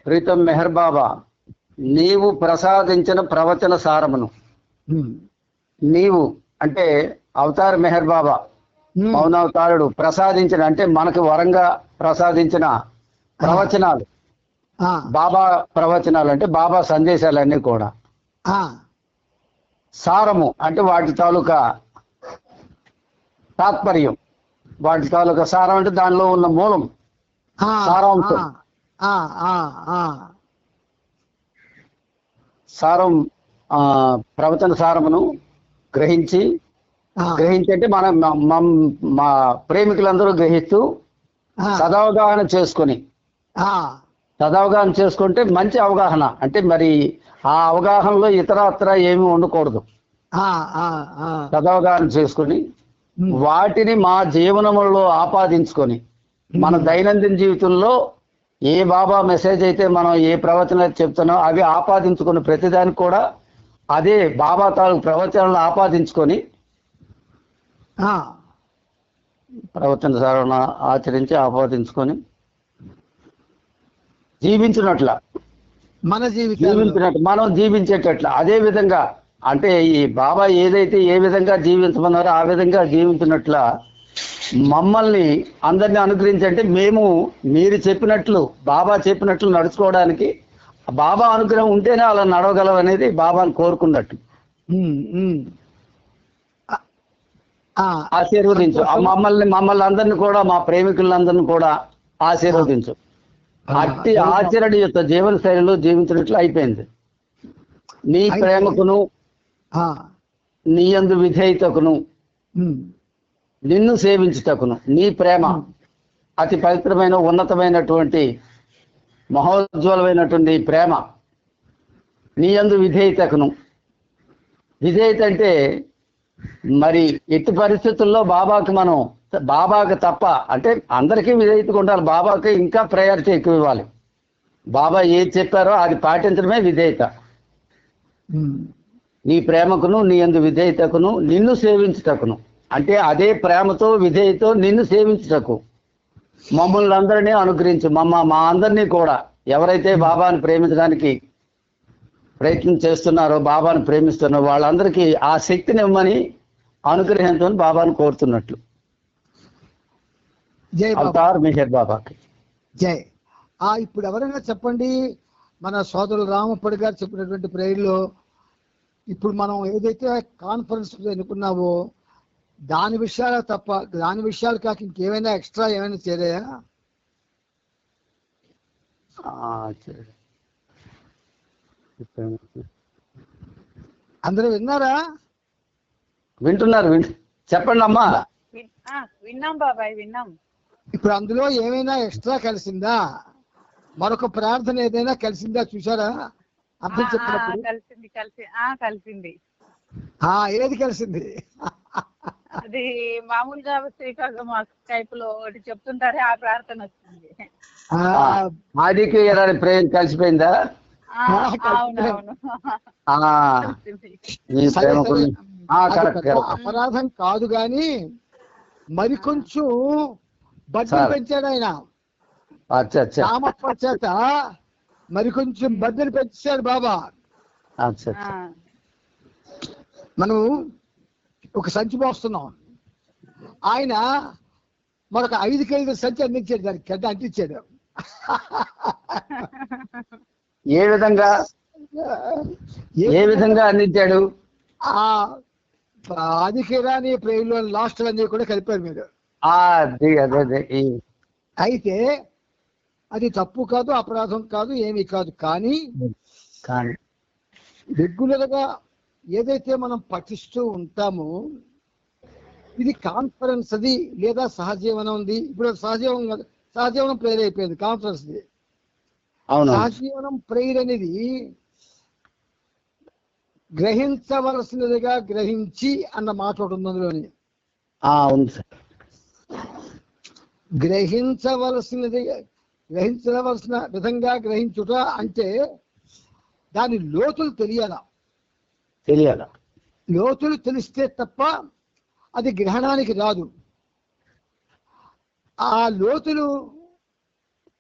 ప్రీతం మెహర్ బాబా, నీవు ప్రసాదించిన ప్రవచన సారమును, నీవు అంటే అవతార్ మెహర్ బాబా మౌనావతారుడు ప్రసాదించిన, అంటే మనకు వరంగా ప్రసాదించిన ప్రవచనాలు, బాబా ప్రవచనాలు అంటే బాబా సందేశాలన్నీ కూడా సారము అంటే వాటి తాలూకా తాత్పర్యం, వాటి తాలూకా సారం అంటే దానిలో ఉన్న మూలం, సారాంశం, సారం ప్రవచన సారమును గ్రహించి అంటే మా ప్రేమికులందరూ గ్రహిస్తూ సదవగాహన చేసుకుంటే మంచి అవగాహన, అంటే మరి ఆ అవగాహనలో ఇతరత్ర ఏమీ ఉండకూడదు. సదవగాహన చేసుకుని వాటిని మా జీవనంలో ఆపాదించుకొని మన దైనందిన జీవితంలో ఏ బాబా మెసేజ్ అయితే మనం ఏ ప్రవచన చెప్తున్నాం అవి ఆపాదించుకొని ప్రతిదానికి కూడా అదే బాబా తాలూకు ప్రవచనాలను ఆపాదించుకొని ప్రవచన సారణ ఆచరించి ఆపాదించుకొని జీవించినట్ల మనం జీవించేటట్ల అదే విధంగా, అంటే ఈ బాబా ఏదైతే ఏ విధంగా జీవించమన్నారో ఆ విధంగా జీవించినట్ల మమ్మల్ని అందరినీ అనుగ్రహించి, అంటే మేము మీరు చెప్పినట్లు బాబా చెప్పినట్లు నడుచుకోవడానికి బాబా అనుగ్రహం ఉంటేనే అలా నడవగలం అనేది బాబాను కోరుకున్నట్టు. ఆశీర్వదించు మమ్మల్ని అందరిని కూడా, మా ప్రేమికులందరినీ కూడా ఆశీర్వదించు. అట్టి ఆచరణ యొక్క జీవన శైలిలో జీవించినట్లు అయిపోయింది. నీ ప్రేమకును నీ యందు విధేయతకును నిన్ను సేవించుటకును, నీ ప్రేమ అతి పవిత్రమైన ఉన్నతమైనటువంటి మహోజ్వలమైనటువంటి ప్రేమ, నీ యందు విధేయతకును. విధేయత అంటే మరి ఎట్టి పరిస్థితుల్లో బాబాకి తప్ప, అంటే అందరికీ విధేయతగా ఉండాలి, బాబాకి ఇంకా ప్రయారిటీ ఎక్కువ ఇవ్వాలి. బాబా ఏది చెప్పారో అది పాటించడమే విధేయత. నీ ప్రేమకును నీ యందు విధేయతకును నిన్ను సేవించుటకును, అంటే అదే ప్రేమతో విధేయతో నిన్ను సేవించుటకు మమ్మల్ని అందరినీ అనుగ్రహించు. మా అందరినీ కూడా ఎవరైతే బాబాను ప్రేమించడానికి ప్రయత్నం చేస్తున్నారో, బాబాను ప్రేమిస్తున్నారో వాళ్ళందరికీ ఆ శక్తిని ఇవ్వమని అనుగ్రహించు అని బాబాను కోరుతున్నట్లు. జై అవతార్ మెహర్ బాబాకి జై. ఇప్పుడు ఎవరైనా చెప్పండి, మన సోదరులు రామప్పడి గారు చెప్పినటువంటి ప్రేయర్లో ఇప్పుడు మనం ఏదైతే కాన్ఫరెన్స్ ఎన్నుకున్నావో దాని విషయాలు తప్ప, దాని విషయాలు కాక ఇంకేమైనా ఎక్స్ట్రా ఏమైనా చేరాయా? అందరూ విన్నారా? వింటున్నారు. చెప్పండి అమ్మా. విన్నాం బాబాయ్, విన్నాం. ఇప్పుడు అందులో ఏమైనా ఎక్స్ట్రా కలిసిందా? మరొక ప్రార్థన ఏదైనా కలిసిందా చూసారా? అర్థం చెప్పినప్పుడు కలిసింది. ఏది కలిసింది? అది మామూలుగా శ్రీకాకుళం స్కైప్ లో ఒకటి చెప్తుంటారే ఆ ప్రార్థన వచ్చింది. ఆదికి ప్రేమ కలిసిపోయిందా? అవునవును. అపరాధం కాదు గాని మరికొంచెం బద్దలు పెంచాడు ఆయన. రామప్ప చేత మరికొంచెం బద్దలు పెంచాడు బాబా. మనం ఒక సంచి మోస్తున్నాం, ఆయన మరొక 5 కేజీల సంచి అందించాడు, దానికి గడ్డ అంటించాడు. ఏ విధంగా అందించాడు? ఆదికేరాని ప్రేమలో లాస్ట్ అన్నీ కూడా కలిపారు మీరు. అయితే అది తప్పు కాదు, అపరాధం కాదు, ఏమీ కాదు. కానీ రెగ్యులర్ గా ఏదైతే మనం పఠిస్తూ ఉంటామో ఇది కాన్ఫరెన్స్ అది లేదా సహజీవనం ఉంది. ఇప్పుడు సహజీవనం ప్రేయర్ అయిపోయింది, కాన్ఫరెన్స్ ది. సహజీవనం ప్రేయర్ అనేది గ్రహించవలసినదిగా గ్రహించి అన్న మాట ఒకటి ఉంది అందులోని. గ్రహించవలసిన విధంగా గ్రహించుట అంటే దాని లోతులు తెలియాల. లోతులు తెలిస్తే తప్ప అది గ్రహణానికి రాదు. ఆ లోతులు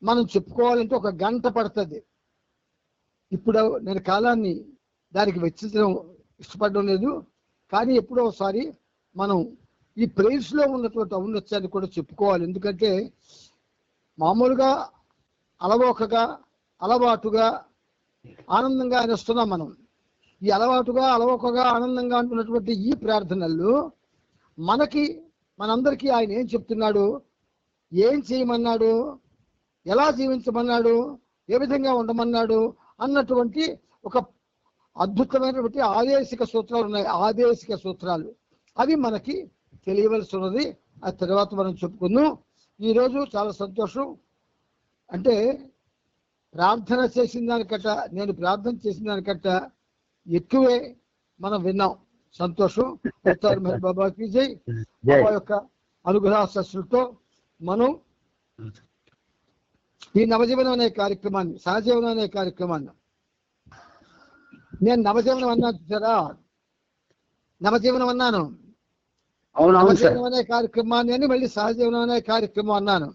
మనం చెప్పుకోవాలంటే ఒక గంట పడుతుంది. ఇప్పుడు నేను కాలాన్ని దానికి వెచ్చించడం ఇష్టపడడం లేదు. కానీ ఎప్పుడో ఒకసారి మనం ఈ ప్రేయర్స్ లో ఉన్నటువంటి ఔన్నత్యాన్ని కూడా చెప్పుకోవాలి. ఎందుకంటే మామూలుగా అలవోకగా అలవాటుగా ఆనందంగా అనేస్తున్నాం మనం. ఈ అలవాటుగా అలవోకగా ఆనందంగా అంటున్నటువంటి ఈ ప్రార్థనల్లో మనందరికీ ఆయన ఏం చెప్తున్నాడు, ఏం చేయమన్నాడు, ఎలా జీవించమన్నాడు, ఏ విధంగా ఉండమన్నాడు అన్నటువంటి ఒక అద్భుతమైనటువంటి ఆదేశిక సూత్రాలు ఉన్నాయి. ఆదేశిక సూత్రాలు అవి మనకి తెలియవలసి ఉన్నది. ఆ తర్వాత మనం చెప్పుకుందాం. ఈరోజు చాలా సంతోషం. అంటే ప్రార్థన చేసిన దానికట్ట, నేను ప్రార్థన చేసిన దానికట్ట ఎక్కువే మనం విన్నాం. సంతోషం. బాబాకి జై. బాబా యొక్క అనుగ్రహాశస్సులతో మనం ఈ నవజీవనం అనే కార్యక్రమాన్ని, సహజీవనం అనే కార్యక్రమాన్ని, నేను నవజీవనం అన్నాను చూసారా, నవజీవనం అన్నాను, నవజీవనం అనే కార్యక్రమాన్ని అని మళ్ళీ సహజీవనం అనే కార్యక్రమం అన్నాను.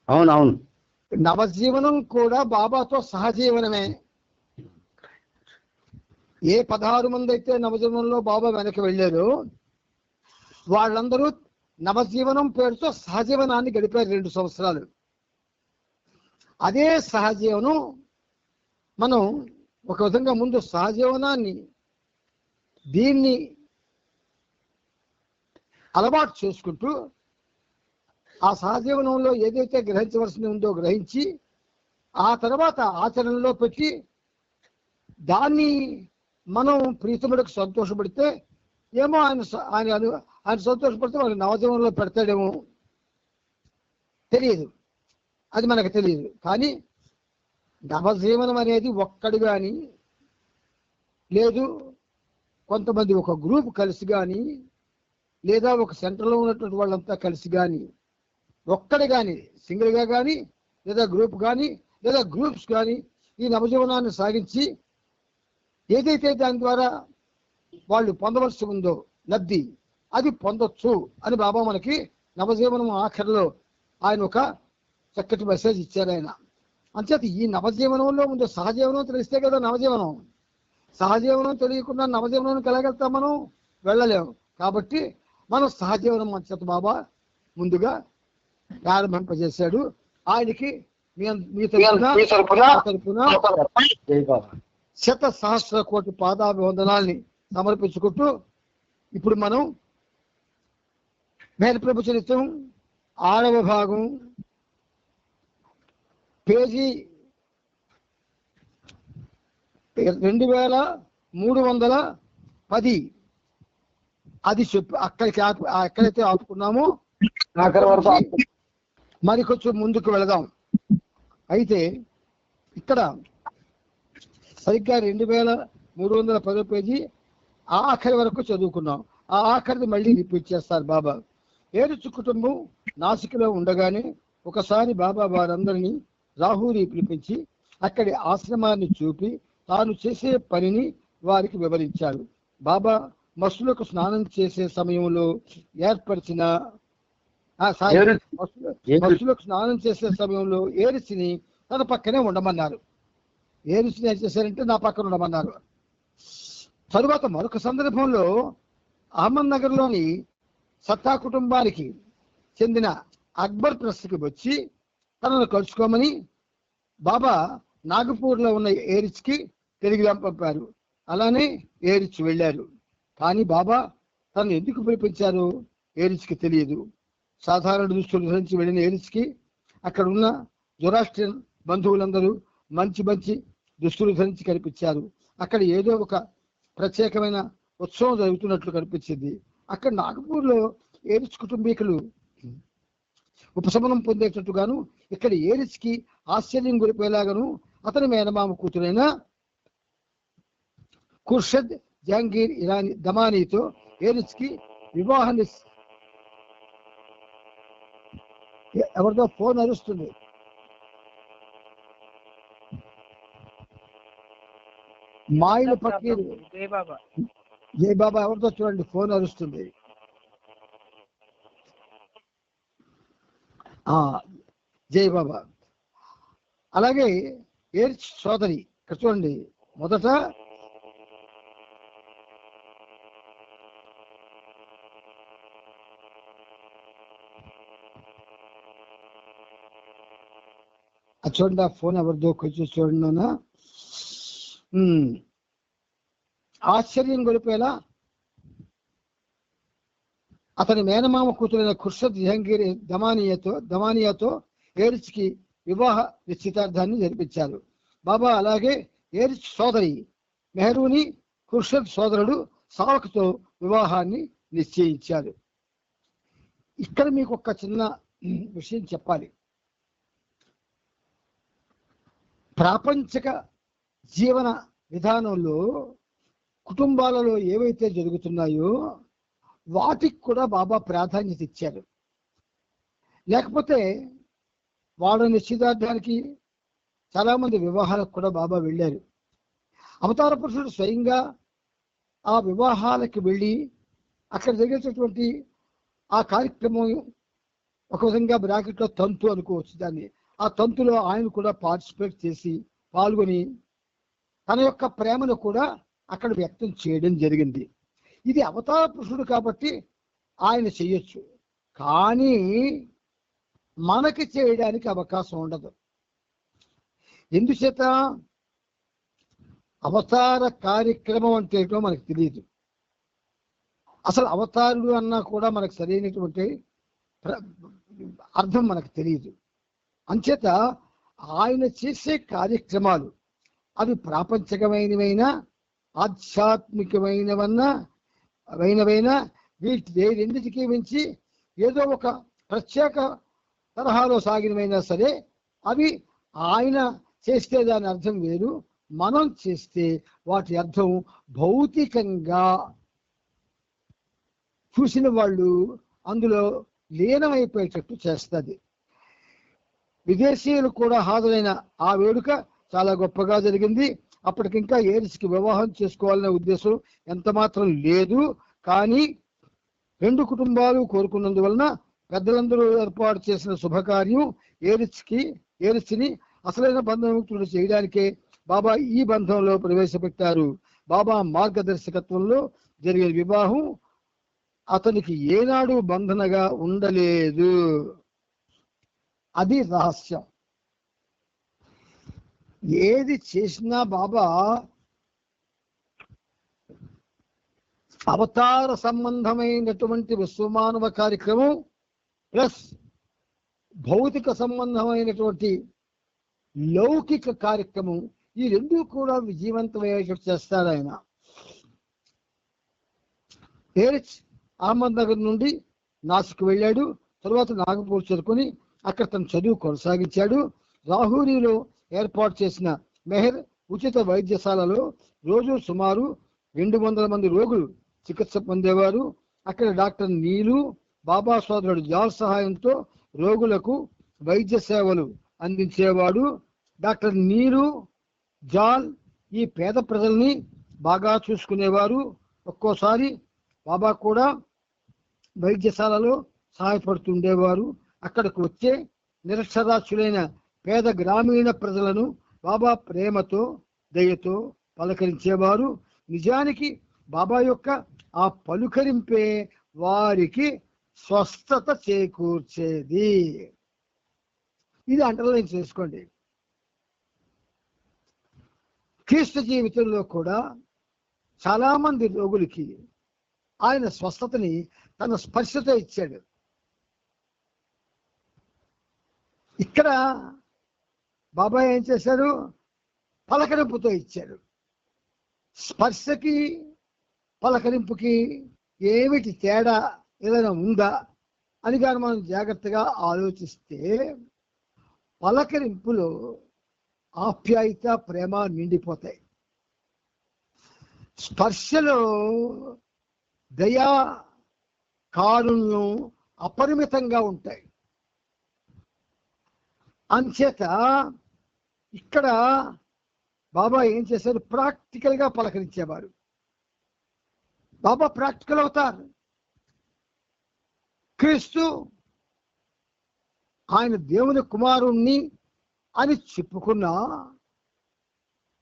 అవునవును. నవజీవనం కూడా బాబాతో సహజీవనమే. ఏ 16 మంది అయితే నవజీవనంలో బాబా వెనక్కి వెళ్ళారో వాళ్ళందరూ నవజీవనం పేరుతో సహజీవనాన్ని గడిపారు 2 సంవత్సరాలు. అదే సహజీవనం మనం ఒక విధంగా ముందు సహజీవనాన్ని దీన్ని అలవాటు చేసుకుంటూ ఆ సహజీవనంలో ఏదైతే గ్రహించవలసి ఉందో గ్రహించి ఆ తర్వాత ఆచరణలో పెట్టి దాన్ని మనం ప్రీతముడికి సంతోషపడితే ఏమో ఆయన సంతోషపడితే మనకి నవజీవనంలో పెడతాడేమో తెలియదు, అది మనకు తెలియదు. కానీ నవజీవనం అనేది ఒక్కడు కానీ లేదు, కొంతమంది ఒక గ్రూప్ కలిసి కానీ లేదా ఒక సెంటర్లో ఉన్నటువంటి వాళ్ళంతా కలిసి కానీ ఒక్కడు కానీ సింగిల్గా కానీ లేదా గ్రూప్ కానీ లేదా గ్రూప్స్ కానీ ఈ నవజీవనాన్ని సాగించి ఏదైతే దాని ద్వారా వాళ్ళు పొందవలసి ఉందో లబ్ధి అది పొందొచ్చు అని బాబా మనకి నవజీవనం ఆఖరిలో ఆయన ఒక చక్కటి మెసేజ్ ఇచ్చారు ఆయన. అంచేత ఈ నవజీవనంలో ముందు సహజీవనం తెలిస్తే కదా నవజీవనం. సహజీవనం తెలియకుండా నవజీవనానికి వెళ్ళగలుగుతాం, మనం వెళ్ళలేము. కాబట్టి మనం సహజీవనం అంచేత బాబా ముందుగా ప్రారంభింపజేశాడు. ఆయనకి మీ తరపున 1,000,000,000 పాదాభివందనాల్ని సమర్పించుకుంటూ ఇప్పుడు మనం మేలప్రభు చరిత్రం 6వ భాగం పేజీ 2310 అది చెప్పు. ఎక్కడైతే ఆపుకున్నామో మరి కొంచెం ముందుకు వెళదాం. అయితే ఇక్కడ సరిగ్గా 2310 పేజీ ఆఖరి వరకు చదువుకున్నాం. ఆ ఆఖరిది మళ్ళీ రిపీట్ చేస్తారు బాబా. ఏడుచు కుటుంబం నాసికలో ఉండగానే ఒకసారి బాబా వారందరినీ రాహూరి పిలిపించి అక్కడి ఆశ్రమాన్ని చూపి తాను చేసే పనిని వారికి వివరించారు. బాబా మస్తులకు స్నానం చేసే సమయంలో ఏర్పరిచిన మస్తులకు స్నానం చేసే సమయంలో ఏరిసిని తన పక్కనే ఉండమన్నారు. ఏరిసిని ఏం చేశారంటే నా పక్కన ఉండమన్నారు. తరువాత మరొక సందర్భంలో అహ్మద్ నగర్లోని సత్తా కుటుంబానికి చెందిన అక్బర్ ప్రెస్కి వచ్చి తనను కలుసుకోమని బాబా నాగపూర్లో ఉన్న ఏరిచ్కి తిరిగి పంపారు. అలానే ఏరిచ్ వెళ్ళారు. కానీ బాబా తనను ఎందుకు పిలిపించారు ఏరిచ్కి తెలియదు. సాధారణ దుస్తులు ధరించి వెళ్ళిన ఏరిచ్కి అక్కడ ఉన్న జొరాస్ట్రియన్ బంధువులందరూ మంచి మంచి దుస్తులు ధరించి కనిపించారు. అక్కడ ఏదో ఒక ప్రత్యేకమైన ఉత్సవం జరుగుతున్నట్లు కనిపించింది. అక్కడ నాగపూర్లో ఏరిచ్ కుటుంబీకులు ఉపశమనం పొందేటట్టుగాను ఇక్కడ ఏరిచ్కి ఆశ్చర్యం గురిపోయేలాగాను అతని మేనమామ కూతురైన ఖుర్షద్ జహాంగీర్ ఇరానీ దమానీతో ఏరిచ్కి వివాహాన్ని. ఎవరిదో ఫోన్ అరుస్తుంది. మాయిల ఫకీర్ జై బాబా ఎవరితో చూడండి ఫోన్ అరుస్తుంది. జై బాబా. అలాగే ఏర్చ్ సోదరి ఇక్కడ చూడండి, మొదట చూడండి, ఆ ఫోన్ ఎవరిదో కొంచెం చూడండి నాన్న. ఆశ్చర్యం గొలిపేలా అతని మేనమామ కూతురైన ఖుర్షద్ జహంగీర్ దమానియాతో ఏర్చ్కి వివాహ నిశ్చితార్థాన్ని జరిపించారు. బాబా అలాగే ఏర్చ్ సోదరి మెహరూని ఖుర్షద్ సోదరుడు సావక్తో వివాహాన్ని నిశ్చయించారు. ఇక్కడ మీకు ఒక చిన్న విషయం చెప్పాలి. ప్రాపంచిక జీవన విధానంలో కుటుంబాలలో ఏవైతే జరుగుతున్నాయో వాటికి కూడా బాబా ప్రాధాన్యత ఇచ్చారు. లేకపోతే వాళ్ళ నిశ్చితార్థానికి చాలామంది వివాహాలకు కూడా బాబా వెళ్ళారు. అవతార పురుషుడు స్వయంగా ఆ వివాహాలకు వెళ్ళి అక్కడ జరిగేటటువంటి ఆ కార్యక్రమం ఒక విధంగా బ్రాకెట్లో తంతు అనుకోవచ్చు దాన్ని. ఆ తంతులో ఆయన కూడా పార్టిసిపేట్ చేసి పాల్గొని తన యొక్క ప్రేమను కూడా అక్కడ వ్యక్తం చేయడం జరిగింది. ఇది అవతార పురుషుడు కాబట్టి ఆయన చెయ్యొచ్చు, కానీ మనకి చేయడానికి అవకాశం ఉండదు. ఎందుచేత అవతార కార్యక్రమం అంటే ఏంటో మనకు తెలియదు. అసలు అవతారుడు అన్నా కూడా మనకు సరైనటువంటి అర్థం మనకు తెలియదు. అంచేత ఆయన చేసే కార్యక్రమాలు అవి ప్రాపంచికమైనవైనా ఆధ్యాత్మికమైనవైనా వీటి రెండింటికి మించి ఏదో ఒక ప్రత్యేక తరహాలో సాగినవైనా సరే అవి ఆయన చేస్తే దాని అర్థం వేరు, మనం చేస్తే వాటి అర్థం భౌతికంగా చూసిన వాళ్ళు అందులో లీనమైపోయేటట్టు చేస్తుంది. విదేశీయులు కూడా హాజరైన ఆ వేడుక చాలా గొప్పగా జరిగింది. అప్పటికింకా ఏర్చ్కి వివాహం చేసుకోవాలనే ఉద్దేశం ఎంత మాత్రం లేదు. కానీ రెండు కుటుంబాలు కోరుకున్నందువలన పెద్దలందరూ ఏర్పాటు చేసిన శుభకార్యం ఏర్చ్ని అసలైన బంధముక్తుడు చేయడానికే బాబా ఈ బంధంలో ప్రవేశపెట్టారు. బాబా మార్గదర్శకత్వంలో జరిగిన వివాహం అతనికి ఏనాడు బంధనగా ఉండలేదు. అది రహస్యం. ఏది చేసినా బాబా అవతార సంబంధమైనటువంటి విశ్వమానవ కార్యక్రమం ప్లస్ భౌతిక సంబంధమైనటువంటి లౌకిక కార్యక్రమం ఈ రెండూ కూడా విజయవంతమయ్యేటట్టు చేస్తాడు ఆయన. ఏర్చ్ అహ్మద్నగర్ నుండి నాసిక్ వెళ్ళాడు. తర్వాత నాగపూర్ చేరుకొని అక్కడ తన చదువు కొనసాగించాడు. రాహూరిలో ఏర్పాటు చేసిన మెహర్ ఉచిత వైద్యశాలలో రోజు సుమారు 200 మంది రోగులు చికిత్స పొందేవారు. అక్కడ డాక్టర్ నీలు బాబా సోదరుడు జాల్ సహాయంతో రోగులకు వైద్య సేవలు అందించేవాడు. డాక్టర్ నీలు జాల్ ఈ పేద ప్రజల్ని బాగా చూసుకునేవారు. ఒక్కోసారి బాబా కూడా వైద్యశాలలో సహాయపడుతుండేవారు. అక్కడికి వచ్చే నిరక్షరాస్యులైన పేద గ్రామీణ ప్రజలను బాబా ప్రేమతో దయతో పలకరించేవారు. నిజానికి బాబా యొక్క ఆ పలుకరింపే వారికి స్వస్థత చేకూర్చేది. ఇది అండర్లైన్ చేసుకోండి. క్రీస్తు జీవితంలో కూడా చాలా మంది రోగులకి ఆయన స్వస్థతని తన స్పర్శతో ఇచ్చాడు. ఇక్కడ బాబా ఏం చేశారు? పలకరింపుతో ఇచ్చారు. స్పర్శకి పలకరింపుకి ఏమిటి తేడా ఏదైనా ఉందా అని కానీ మనం జాగ్రత్తగా ఆలోచిస్తే పలకరింపులో ఆప్యాయత ప్రేమ నిండిపోతాయి. స్పర్శలో దయా కారుణ్యం అపరిమితంగా ఉంటాయి. అంచేత ఇక్కడ బాబా ఏం చేశారు? ప్రాక్టికల్గా పలకరించేవారు. బాబా ప్రాక్టికల్ అవుతారు. క్రీస్తు ఆయన దేవుని కుమారుణ్ణి అని చెప్పుకున్నా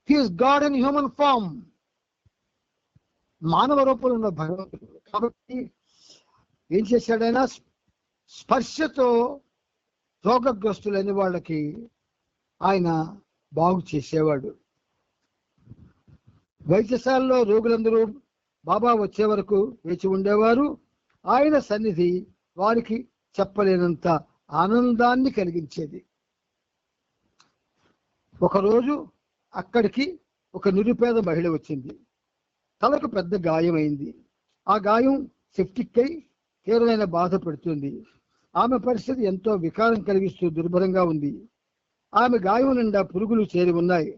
he is God in human form, మానవ రూపంలో ఉన్న భగవంతుడు. కాబట్టి ఏం చేశాడైనా స్పర్శతో రోగగ్రస్తులైన వాళ్ళకి ఆయన బాగు చేసేవాడు. వైద్యశాలలో రోగులందరూ బాబా వచ్చే వరకు వేచి ఉండేవారు. ఆయన సన్నిధి వారికి చెప్పలేనంత ఆనందాన్ని కలిగించేది. ఒకరోజు అక్కడికి ఒక నిరుపేద మహిళ వచ్చింది. తలకు పెద్ద గాయమైంది. ఆ గాయం సెప్టిక్ అయి తీవ్రమైన బాధ పెడుతుంది. ఆమె పరిస్థితి ఎంతో వికారం కలిగిస్తూ దుర్భరంగా ఉంది. ఆమె గాయం నిండా పురుగులు చేరి ఉన్నాయి.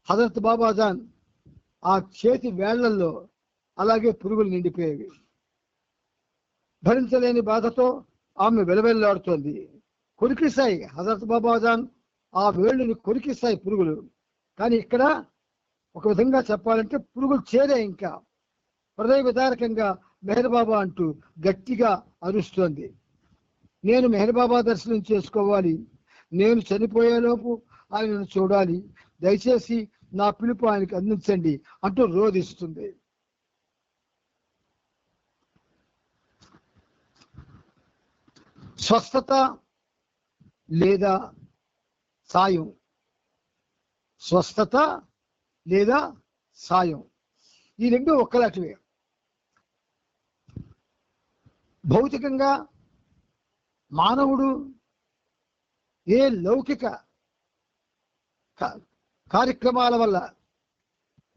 హజరత్ బాబాజాన్ ఆ చేతి వేళ్లల్లో అలాగే పురుగులు నిండిపోయేవి. భరించలేని బాధతో ఆమె వెలవెల్లాడుతోంది. కొరికిస్తాయి హజరత్ బాబాజాన్ ఆ వేళ్ళని కొరికిస్తాయి పురుగులు. కానీ ఇక్కడ ఒక విధంగా చెప్పాలంటే పురుగులు చేరే ఇంకా హృదయ విదారకంగా మెహర్ బాబా అంటూ గట్టిగా అరుస్తోంది. నేను మెహర్ బాబా దర్శనం చేసుకోవాలి, నేను చనిపోయేలోపు ఆయనను చూడాలి, దయచేసి నా పిలుపు ఆయనకు అందించండి అంటూ రోధిస్తుంది. స్వస్థత లేదా సాయం, స్వస్థత లేదా సాయం, ఈ రెండు ఒక్కలాంటివే. భౌతికంగా మానవుడు ఏ లౌకిక కార్యక్రమాల వల్ల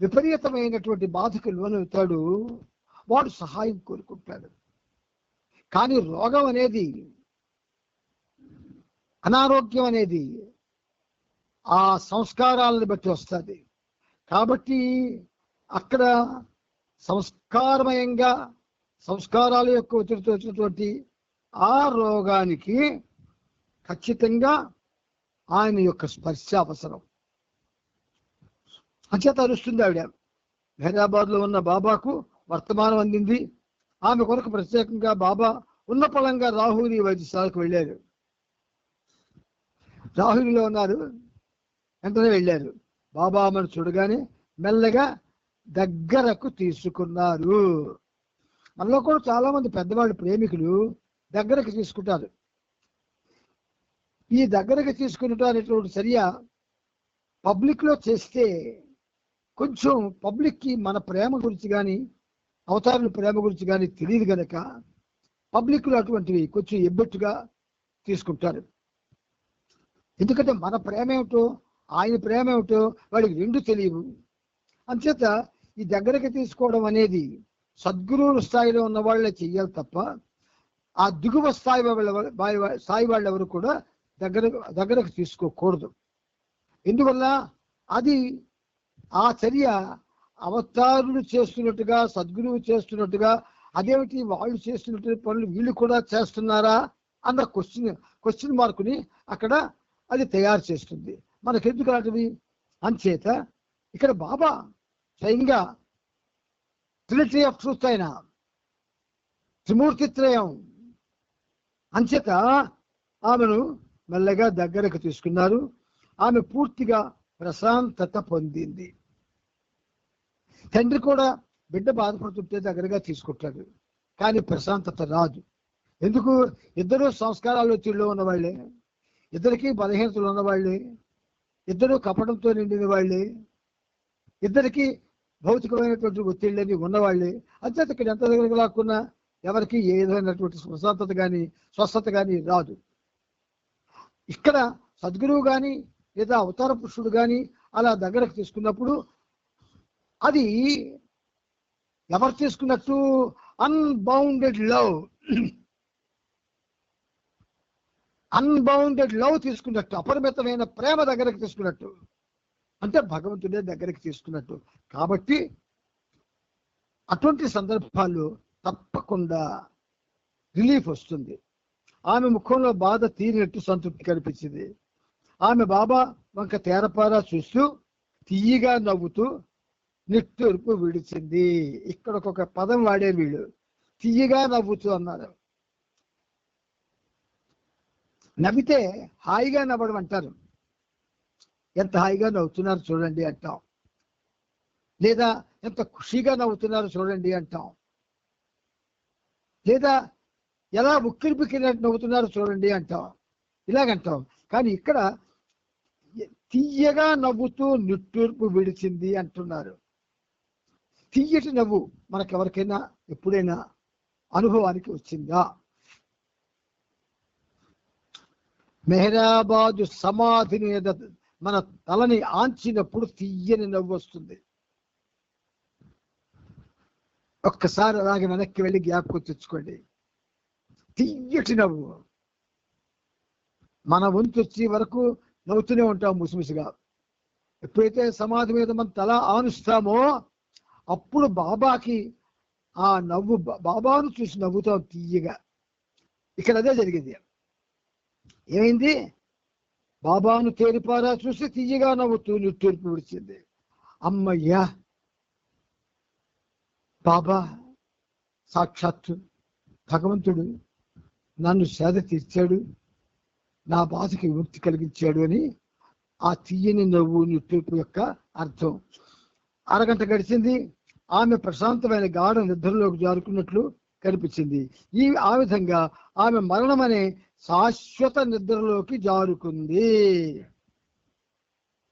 విపరీతమైనటువంటి బాధకు లోనవుతాడు, వాడు సహాయం కోరుకుంటాడు. కానీ రోగం అనేది, అనారోగ్యం అనేది ఆ సంస్కారాలను బట్టి వస్తుంది. కాబట్టి అక్కడ సంస్కారమయంగా సంస్కారాల యొక్క ఒత్తిడితో వచ్చినటువంటి ఆ రోగానికి ఖచ్చితంగా ఆయన యొక్క స్పర్శ అవసరం. అంచేత అరుస్తుంది ఆవిడ. హైదరాబాద్లో ఉన్న బాబాకు వర్తమానం అందింది. ఆమె కొరకు ప్రత్యేకంగా బాబా ఉన్న పలంగా రాహులి వైద్యశాలకు వెళ్ళారు. రాహులిలో ఉన్నారు, వెంటనే వెళ్ళారు. బాబా ఆమెను చూడగానే మెల్లగా దగ్గరకు తీసుకున్నారు. మనలో కూడా చాలా మంది పెద్దవాళ్ళు ప్రేమికులు దగ్గరకు తీసుకుంటారు. ఈ దగ్గరకు తీసుకున్నట్టు అనేటువంటి చర్య పబ్లిక్ లో చేస్తే కొంచెం పబ్లిక్ కి మన ప్రేమ గురించి కానీ అవతారుల ప్రేమ గురించి కానీ తెలియదు కనుక పబ్లిక్ లో అటువంటివి కొంచెం ఎబ్బెట్టుగా తీసుకుంటారు. ఎందుకంటే మన ప్రేమ ఏమిటో ఆయన ప్రేమ ఏమిటో వాడికి రెండు తెలియవు. అంచేత ఈ దగ్గరకు తీసుకోవడం అనేది సద్గురువుల స్థాయిలో ఉన్న వాళ్ళే చెయ్యాలి తప్ప ఆ దిగువ స్థాయి వాళ్ళు ఎవరు కూడా దగ్గరకు తీసుకోకూడదు. ఎందువల్ల అది ఆ చర్య అవతారులు చేస్తున్నట్టుగా సద్గురువు చేస్తున్నట్టుగా, అదేమిటి వాళ్ళు చేస్తున్నట్టు పనులు వీళ్ళు కూడా చేస్తున్నారా అన్న క్వశ్చన్ మార్కుని అక్కడ అది తయారు చేస్తుంది. మనకెందుకు అలాంటివి? అంచేత ఇక్కడ బాబా స్వయంగా ట్రినిటీ ఆఫ్ ట్రూత్ అయిన త్రిమూర్తిత్రయం అంచేత ఆమెను మెల్లగా దగ్గరకు తీసుకున్నారు. ఆమె పూర్తిగా ప్రశాంతత పొందింది. తండ్రి కూడా బిడ్డ బాధపడుతుంటే దగ్గరగా తీసుకుంటాడు, కానీ ప్రశాంతత రాదు. ఎందుకు? ఇద్దరు సంస్కారాలు ఒత్తిడిలో ఉన్నవాళ్ళే, ఇద్దరికి బలహీనతలు ఉన్నవాళ్ళే, ఇద్దరు కపటంతో నిండిన వాళ్ళే, ఇద్దరికి భౌతికమైనటువంటి ఒత్తిళ్ళని ఉన్నవాళ్ళే. అంచేత ఇక్కడ ఎంత దగ్గరకు లాక్కున్నా ఎవరికి ఏ విధమైనటువంటి ప్రశాంతత కానీ స్వస్థత కానీ రాదు. ఇక్కడ సద్గురువు కానీ లేదా అవతార పురుషుడు కానీ అలా దగ్గరకు తీసుకున్నప్పుడు అది ఎవరు తీసుకున్నట్టు? అన్బౌండెడ్ లవ్, అన్బౌండెడ్ లవ్ తీసుకున్నట్టు, అపరిమితమైన ప్రేమ దగ్గరకు తీసుకున్నట్టు, అంటే భగవంతుడే దగ్గరికి తీసుకున్నట్టు. కాబట్టి అటువంటి సందర్భాల్లో తప్పకుండా రిలీఫ్ వస్తుంది. ఆమె ముఖంలో బాధ తీరినట్టు సంతృప్తి కనిపించింది. ఆమె బాబా వంక తేరపారా చూస్తూ తీయగా నవ్వుతూ నిట్టూర్పు విడిచింది. ఇక్కడ ఒక పదం వాడారు వీళ్ళు, తీయగా నవ్వుతూ అన్నారు. నవ్వితే హాయిగా నవ్వడం అంటారు. ఎంత హాయిగా నవ్వుతున్నారు చూడండి అంటాం, లేదా ఎంత ఖుషిగా నవ్వుతున్నారు చూడండి అంటాం, లేదా ఎలా ఉక్కిరి బిక్కిరినట్టు నవ్వుతున్నారు చూడండి అంటాం, ఇలాగంటాం. కానీ ఇక్కడ తీయగా నవ్వుతూ నిట్టూర్పు విడిచింది అంటున్నారు. తీయటి నవ్వు మనకెవరికైనా ఎప్పుడైనా అనుభవానికి వచ్చిందా? మెహరాబాదు సమాధి మీద మన తలని ఆంచినప్పుడు తీయని నవ్వు వస్తుంది. ఒక్కసారి అలాగే వెనక్కి వెళ్ళి జ్ఞాపకం తెచ్చుకోండి. తీయటి నవ్వు. మన వంతు వచ్చే వరకు నవ్వుతూనే ఉంటాం ముసిముసిగా. ఎప్పుడైతే సమాధి మీద మన తల ఆనుస్తామో అప్పుడు బాబాకి ఆ నవ్వు, బాబాను చూసి నవ్వుతాం తీయగా. ఇక్కడ అదే జరిగింది. ఏమైంది? బాబాను తేరిపారా చూసి తీయగా నవ్వుతూ నిట్టూర్పు విడిచింది. అమ్మయ్యా, బాబా సాక్షాత్తు భగవంతుడు నన్ను సేద తీర్చాడు, నా బాధకి విముక్తి కలిగించాడు అని ఆ తీయని నవ్వు నిట్టూర్పు యొక్క అర్థం. అరగంట గడిచింది. ఆమె ప్రశాంతమైన గాఢ నిద్రలోకి జారుకున్నట్లు కనిపించింది. ఆ విధంగా ఆమె మరణం అనే శాశ్వత నిద్రలోకి జారుకుంది.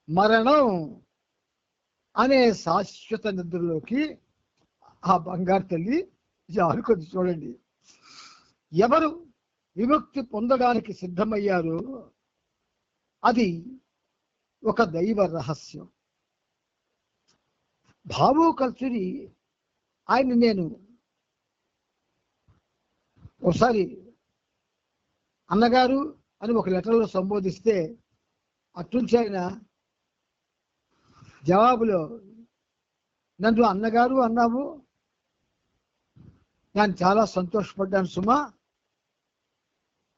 మరణం అనే శాశ్వత నిద్రలోకి ఆ బంగారు తల్లి జారుకుంది. చూడండి, ఎవరు విముక్తి పొందడానికి సిద్ధమయ్యారో అది ఒక దైవ రహస్యం. భావు కల్చురి ఆయన నేను ఒకసారి అన్నగారు అని ఒక లెటర్లో సంబోధిస్తే అట్నుంచి ఆయన జవాబులో నన్ను అన్నగారు అన్నావు, నేను చాలా సంతోషపడ్డాను సుమా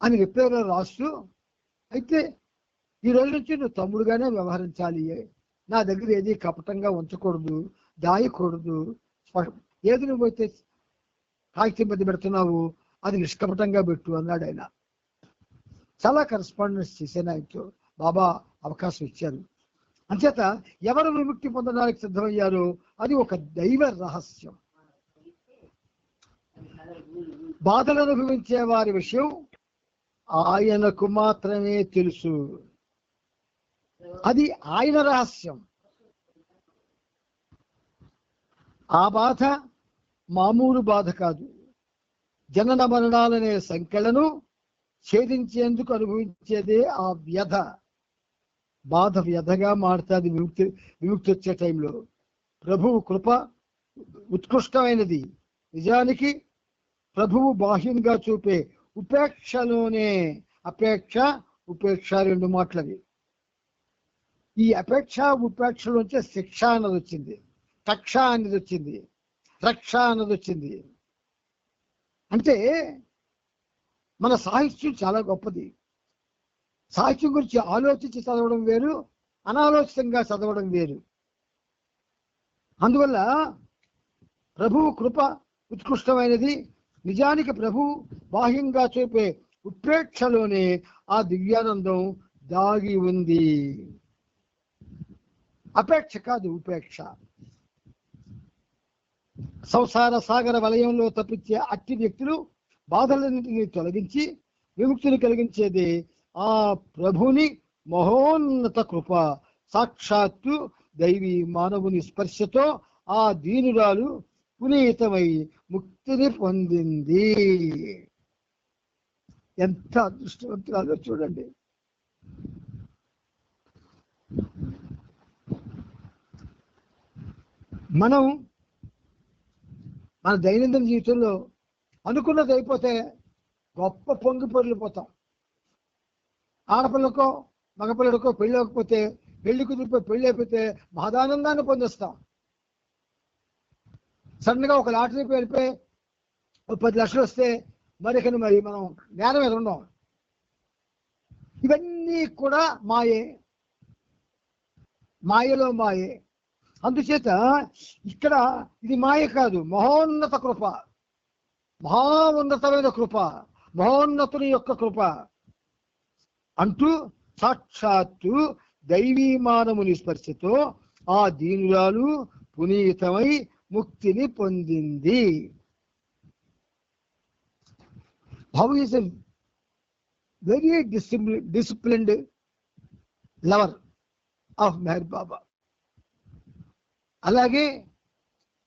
అని రిప్లైలో రాస్తూ, అయితే ఈ రోజు నుంచి నువ్వు తమ్ముడుగానే వ్యవహరించాలి, నా దగ్గర ఏది కపటంగా ఉంచకూడదు, దాయకూడదు, ఏది నువ్వైతే కాగితం మీద పెడుతున్నావు అది నిష్కపటంగా పెట్టు అన్నాడు ఆయన. చాలా కరెస్పాండెన్స్ చేశాను ఆయనతో. బాబా అవకాశం ఇచ్చారు. అంచేత ఎవరు విముక్తి పొందడానికి సిద్ధమయ్యారో అది ఒక దైవ రహస్యం. బాధలు అనుభవించే వారి విషయం ఆయనకు మాత్రమే తెలుసు. అది ఆయన రహస్యం. ఆ బాధ మామూలు బాధ కాదు. జనన మరణాలనే సంఖ్యలను ఛేదించేందుకు అనుభవించేదే ఆ వ్యధ. బాధ వ్యధగా మారుతుంది విముక్తి వచ్చే టైంలో. ప్రభువు కృప ఉత్కృష్టమైనది. నిజానికి ప్రభువు బాహ్యంగా చూపే ఉపేక్షలోనే అపేక్ష ఉపేక్ష రెండు మాటలవి. ఈ అపేక్ష ఉపేక్షలోంచే శిక్ష అన్నది వచ్చింది, కక్ష అనేది వచ్చింది, రక్ష అన్నది వచ్చింది. అంటే మన సాహిత్యం చాలా గొప్పది. సాహిత్యం గురించి ఆలోచించి చదవడం వేరు, అనాలోచితంగా చదవడం వేరు. అందువల్ల ప్రభువు కృప ఉత్కృష్టమైనది. నిజానికి ప్రభువు బాహ్యంగా చూపే ఉపేక్షలోనే ఆ దివ్యానందం దాగి ఉంది. అపేక్ష కాదు, ఉపేక్ష. సంసార సాగర వలయంలో తప్పించే అట్టి వ్యక్తులు బాధలన్నింటినీ తొలగించి విముక్తిని కలిగించేది ఆ ప్రభుని మహోన్నత కృప. సాక్షాత్తు దైవీ మానవుని స్పర్శతో ఆ దీనురాలు పునీతమై ముక్తిని పొందింది. ఎంత అదృష్టవంతురాలో చూడండి. మనం మన దైనందిన జీవితంలో అనుకున్నది అయిపోతే గొప్ప పొంగి పొరిలిపోతాం. ఆడపిల్లకో మగపిల్లడికో పెళ్ళి అవ్వకపోతే, పెళ్లి కుదిరిపోయి పెళ్ళి అయిపోతే మహదానందాన్ని పొందిస్తాం. సడన్గా ఒక లాటరీ వెళ్ళిపోయి 10 లక్షలు వస్తే మరి మనం నేల మీద ఉన్నాం. ఇవన్నీ కూడా మాయే, మాయలో మాయే. అందుచేత ఇక్కడ ఇది మాయ కాదు, మహోన్నత కృప, మహోన్నతమైన కృప, మహోన్నతుని యొక్క కృప అంటూ సాక్షాత్తు దైవీమానముని స్పర్శతో ఆ దీనురాలు పునీతమై ముక్తిని పొందింది. How is a very disciplined lover of Meher Baba. అలాగే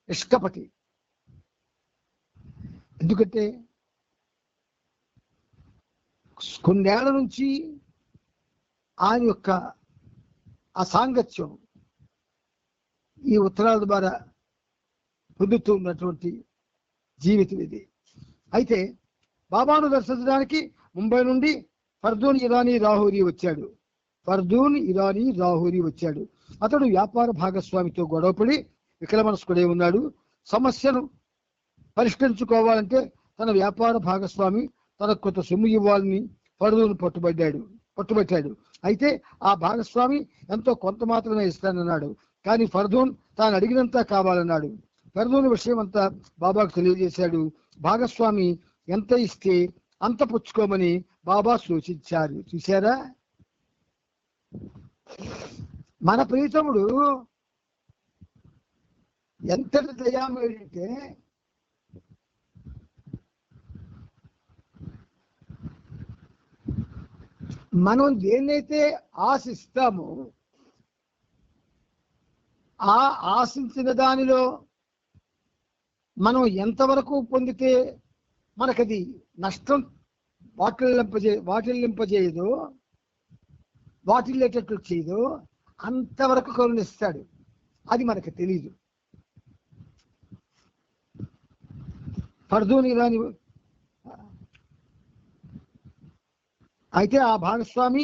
నిష్కపటి. ఎందుకంటే కొన్నేళ్ల నుంచి ఆయన యొక్క ఆ సాంగత్యం ఈ ఉత్తరాల ద్వారా పొందుతూ ఉన్నటువంటి జీవితం ఇది. అయితే బాబాను దర్శించడానికి ముంబై నుండి ఫర్దూన్ ఇరానీ రాహూరి వచ్చాడు. అతడు వ్యాపార భాగస్వామితో గొడవపడి వికలమనస్కుడై ఉన్నాడు. సమస్యను పరిష్కరించుకోవాలంటే తన వ్యాపార భాగస్వామి తనకు కొంత సొమ్ము ఇవ్వాలని ఫర్దూన్ పట్టుబట్టాడు. అయితే ఆ భాగస్వామి ఎంతో కొంత మాత్రమే ఇస్తానన్నాడు. కానీ ఫర్దూన్ తాను అడిగినంత కావాలన్నాడు. ఫర్దూన్ విషయం అంతా బాబాకు తెలియజేశాడు. భాగస్వామి ఎంత ఇస్తే అంత పుచ్చుకోమని బాబా సూచించారు. చూశారా? మన ప్రీతముడు ఎంతటి దయామయుడంటే మనం దేన్నైతే ఆశిస్తామో ఆ ఆశించిన దానిలో మనం ఎంతవరకు పొందితే మనకది నష్టం వాటిల్లింపజేయదో వాటిల్లేటట్లు చేయదో అంతవరకు కరుణిస్తాడు. అది మనకు తెలియదు. ఫర్దూన్ ఇరానీ అయితే ఆ భాగస్వామి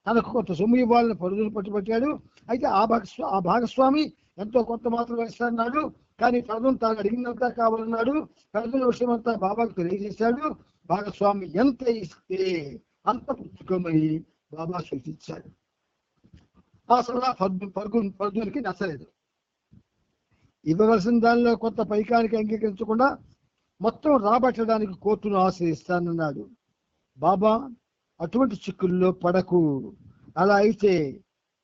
తనకు కొంత సొమ్ము ఇవ్వాలని ఫర్దూన్ పట్టుబట్టాడు. అయితే ఆ భాగస్వామి ఎంతో కొంత మాత్రం ఇస్తాడన్నాడు. కానీ ఫర్దూన్ తాను అడిగినంత కావాలన్నాడు. ఫర్దూన్ విషయం అంతా బాబాకు తెలియజేశాడు. భాగస్వామి ఎంత ఇస్తే అంత పుచ్చుకోమని బాబా సూచించాడు. ఆ సలహా ఫర్దూన్కి నచ్చలేదు. ఇవ్వవలసిన దానిలో కొంత పైకానికి అంగీకరించకుండా మొత్తం రాబట్టడానికి కోర్టును ఆశ్రయిస్తానన్నాడు. బాబా అటువంటి చిక్కుల్లో పడకు, అలా అయితే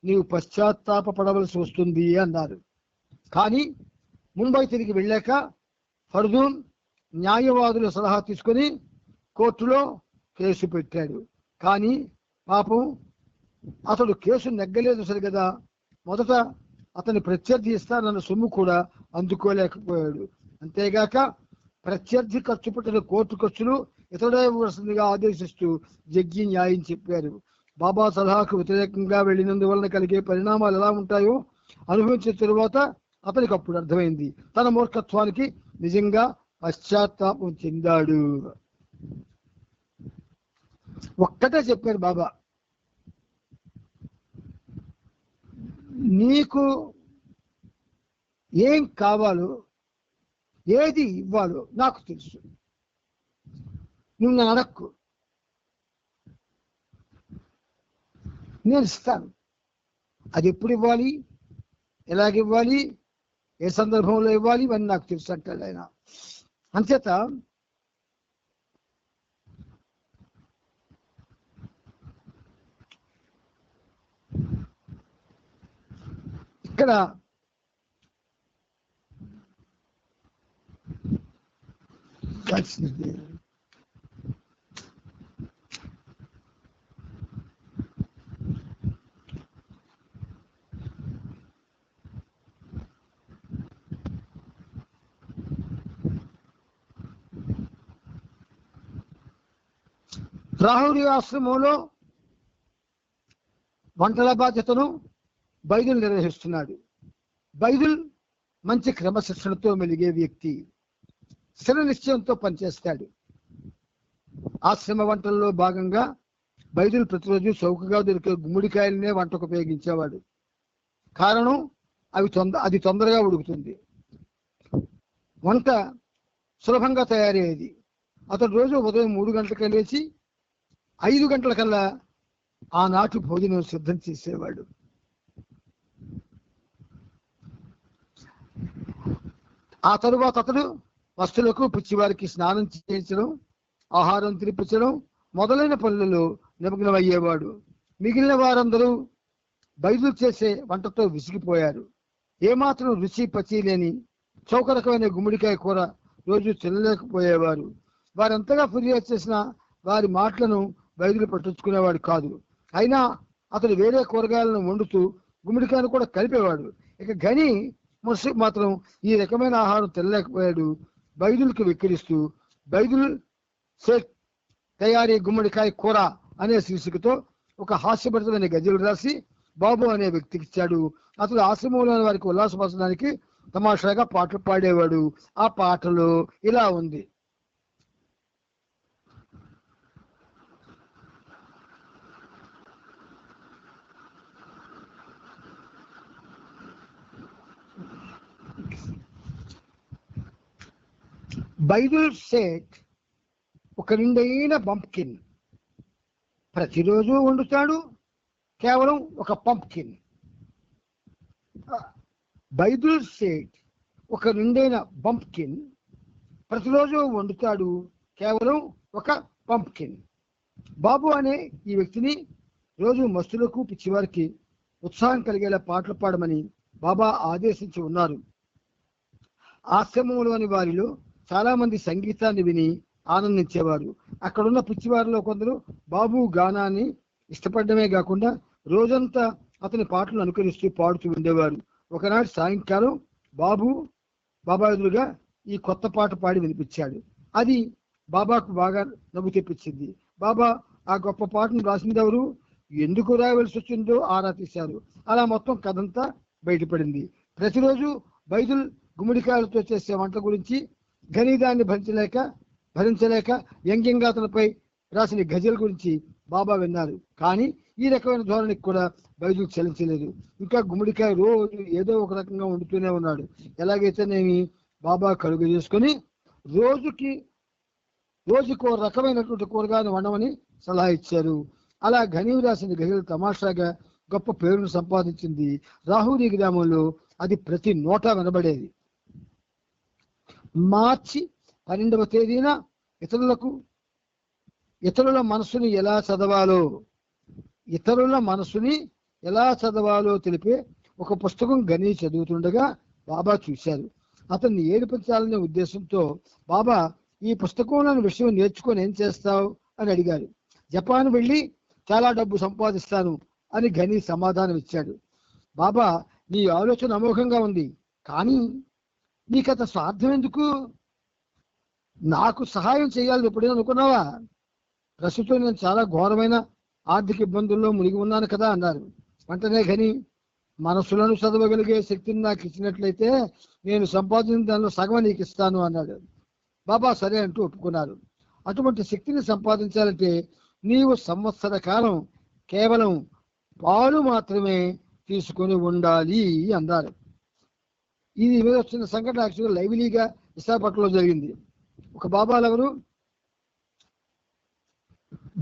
నీవు పశ్చాత్తాపడవలసి వస్తుంది అన్నారు. కానీ ముంబై తిరిగి వెళ్ళాక ఫర్దూన్ న్యాయవాదుల సలహా తీసుకొని కోర్టులో కేసు పెట్టాడు. కానీ పాపం అతడు కేసు నెగ్గలేదు సరిగదా. మొదట అతని ప్రత్యర్థి ఇస్తానన్న సొమ్ము కూడా అందుకోలేకపోయాడు. అంతేగాక ప్రత్యర్థి ఖర్చు పెట్టిన కోర్టు ఖర్చులు ఇతడే ఇవ్వాల్సిందిగా ఆదేశిస్తూ జడ్జి న్యాయం చెప్పారు. బాబా సలహాకు వ్యతిరేకంగా వెళ్ళినందువలన కలిగే పరిణామాలు ఎలా ఉంటాయో అనుభవించిన తరువాత అతనికి అప్పుడు అర్థమైంది. తన మూర్ఖత్వానికి నిజంగా పశ్చాత్తాపం చెందాడు. ఒక్కటే చెప్పారు బాబా, నీకు ఏం కావాలో ఏది ఇవ్వాలో నాకు తెలుసు. నువ్వు నన్ను అడక్కు, నేను ఇస్తాను. అది ఎప్పుడు ఇవ్వాలి, ఎలాగివ్వాలి, ఏ సందర్భంలో ఇవ్వాలి ఇవన్నీ నాకు తెలుసు అంటాడు ఆయన. అంచేత ఇక్కడ రాహుల్ ఆశ్రమంలో వంటల బాధ్యతను బైదుల్ నిర్వహిస్తున్నాడు. బైదుల్ మంచి క్రమశిక్షణతో మెలిగే వ్యక్తి, స్థిర నిశ్చయంతో పనిచేస్తాడు. ఆశ్రమ వంటల్లో భాగంగా బైదుల్ ప్రతిరోజు చౌకగా దొరికే గుమ్మడికాయలనే వంటకు ఉపయోగించేవాడు. కారణం అది తొందరగా ఉడుకుతుంది, వంట సులభంగా తయారయ్యేది. అతడు రోజు ఉదయం 3 గంటలకే లేచి 5 గంటలకల్లా ఆనాటి భోజనం సిద్ధం చేసేవాడు. ఆ తరువాత అతడు వస్తువులకు పిచ్చివారికి స్నానం చేయించడం, ఆహారం తినిపించడం మొదలైన పనులలో నిమగ్నమయ్యేవాడు. మిగిలిన వారందరూ బైదులు చేసే వంటతో విసిగిపోయారు. ఏమాత్రం రుచి పచి లేని చౌకరకమైన గుమ్మడికాయ కూర రోజు తినలేకపోయేవారు. వారెంతగా ఫిర్యాదు చేసినా వారి మాటలను బైదులు పట్టించుకునేవాడు కాదు. అయినా అతడు వేరే కూరగాయలను వండుతూ గుమ్మడికాయను కూడా కలిపేవాడు. ఇక గని మనసు మాత్రం ఈ రకమైన ఆహారం తినలేకపోయాడు. బైదులకు వెక్కిరిస్తూ బైదుల్ షేక్ తయారీ గుమ్మడికాయ కూర అనే శీర్షికతో ఒక హాస్యభరితమైన గజలు రాసి బాబు అనే వ్యక్తికి ఇచ్చాడు. అతడు ఆశ్రమంలోని వారికి ఉల్లాసపరచడానికి తమాషాగా పాటలు పాడేవాడు. ఆ పాటలు ఇలా ఉంది. బైదుల్ షేక్ ఒక నిండైన పంప్కిన్ ప్రతిరోజు వండుతాడు, కేవలం ఒక పంప్కిన్. బైదుల్ షేక్ ఒక నిండైన పంప్కిన్ ప్రతిరోజు వండుతాడు, కేవలం ఒక పంప్కిన్. బాబు అనే ఈ వ్యక్తిని రోజు మస్తులకు పిచ్చివారికి ఉత్సాహం కలిగేలా పాటలు పాడమని బాబా ఆదేశించి ఉన్నారు. ఆశ్రమంలోని వారిలో చాలా మంది సంగీతాన్ని విని ఆనందించేవారు. అక్కడున్న పిచ్చివారిలో కొందరు బాబు గానాన్ని ఇష్టపడమే కాకుండా రోజంతా అతని పాటలు అనుకరిస్తూ పాడుతూ ఉండేవారు. ఒకనాటి సాయంకాలం బాబా ఎదురుగా ఈ కొత్త పాట పాడి వినిపించాడు. అది బాబాకు బాగా నవ్వు తెప్పించింది. బాబా ఆ గొప్ప పాటను రాసిందెవరు, ఎందుకు రాయవలసి వచ్చిందో ఆరా తీశారు. అలా మొత్తం కథంతా బయటపడింది. ప్రతిరోజు బైదుల్ గుమ్మడికాయలతో చేసే వంట గురించి గణితాన్ని భరించలేక వ్యంగ్యంగా అతనిపై రాసిన గజల గురించి బాబా విన్నారు. కానీ ఈ రకమైన ధోరణికి కూడా బైదుల్ చెల్లించలేదు. ఇంకా గుమ్మడికాయ రోజు ఏదో ఒక రకంగా వండుతూనే ఉన్నాడు. ఎలాగైతేనేమి బాబా కలుగు చేసుకొని రోజుకో రకమైనటువంటి కూరగాయలు వండమని సలహా ఇచ్చారు. అలా గనీవ్ రాసిన గజలు తమాషాగా గొప్ప పేరును సంపాదించింది. రాహురి గ్రామంలో అది ప్రతి నోటా వినబడేది. మార్చి 12వ తేదీన ఇతరుల మనసుని ఎలా చదవాలో తెలిపే ఒక పుస్తకం గని చదువుతుండగా బాబా చూశారు. అతన్ని ఏడిపించాలనే ఉద్దేశంతో బాబా, ఈ పుస్తకంలోని విషయం నేర్చుకొని ఏం చేస్తావు అని అడిగారు. జపాన్ వెళ్ళి చాలా డబ్బు సంపాదిస్తాను అని గని సమాధానం ఇచ్చాడు. బాబా, నీ ఆలోచన అమోఘంగా ఉంది, కానీ నీకంత స్వార్థం ఎందుకు? నాకు సహాయం చేయాలని ఎప్పుడైనా అనుకున్నావా? ప్రస్తుతం నేను చాలా ఘోరమైన ఆర్థిక ఇబ్బందుల్లో మునిగి ఉన్నాను కదా అన్నారు. వెంటనే గని, మనసులను చదవగలిగే శక్తిని నాకు ఇచ్చినట్లయితే నేను సంపాదించిన దానిలో సగం నీకు ఇస్తాను అన్నాడు. బాబా సరే అంటూ ఒప్పుకున్నారు. అటువంటి శక్తిని సంపాదించాలంటే నీవు సంవత్సర కాలం కేవలం పాలు మాత్రమే తీసుకొని ఉండాలి అన్నారు. ఇది వచ్చిన సంఘటన యాక్చువల్గా లైవ్లీగా విశాఖపట్నంలో జరిగింది. ఒక బాబాలెవరు,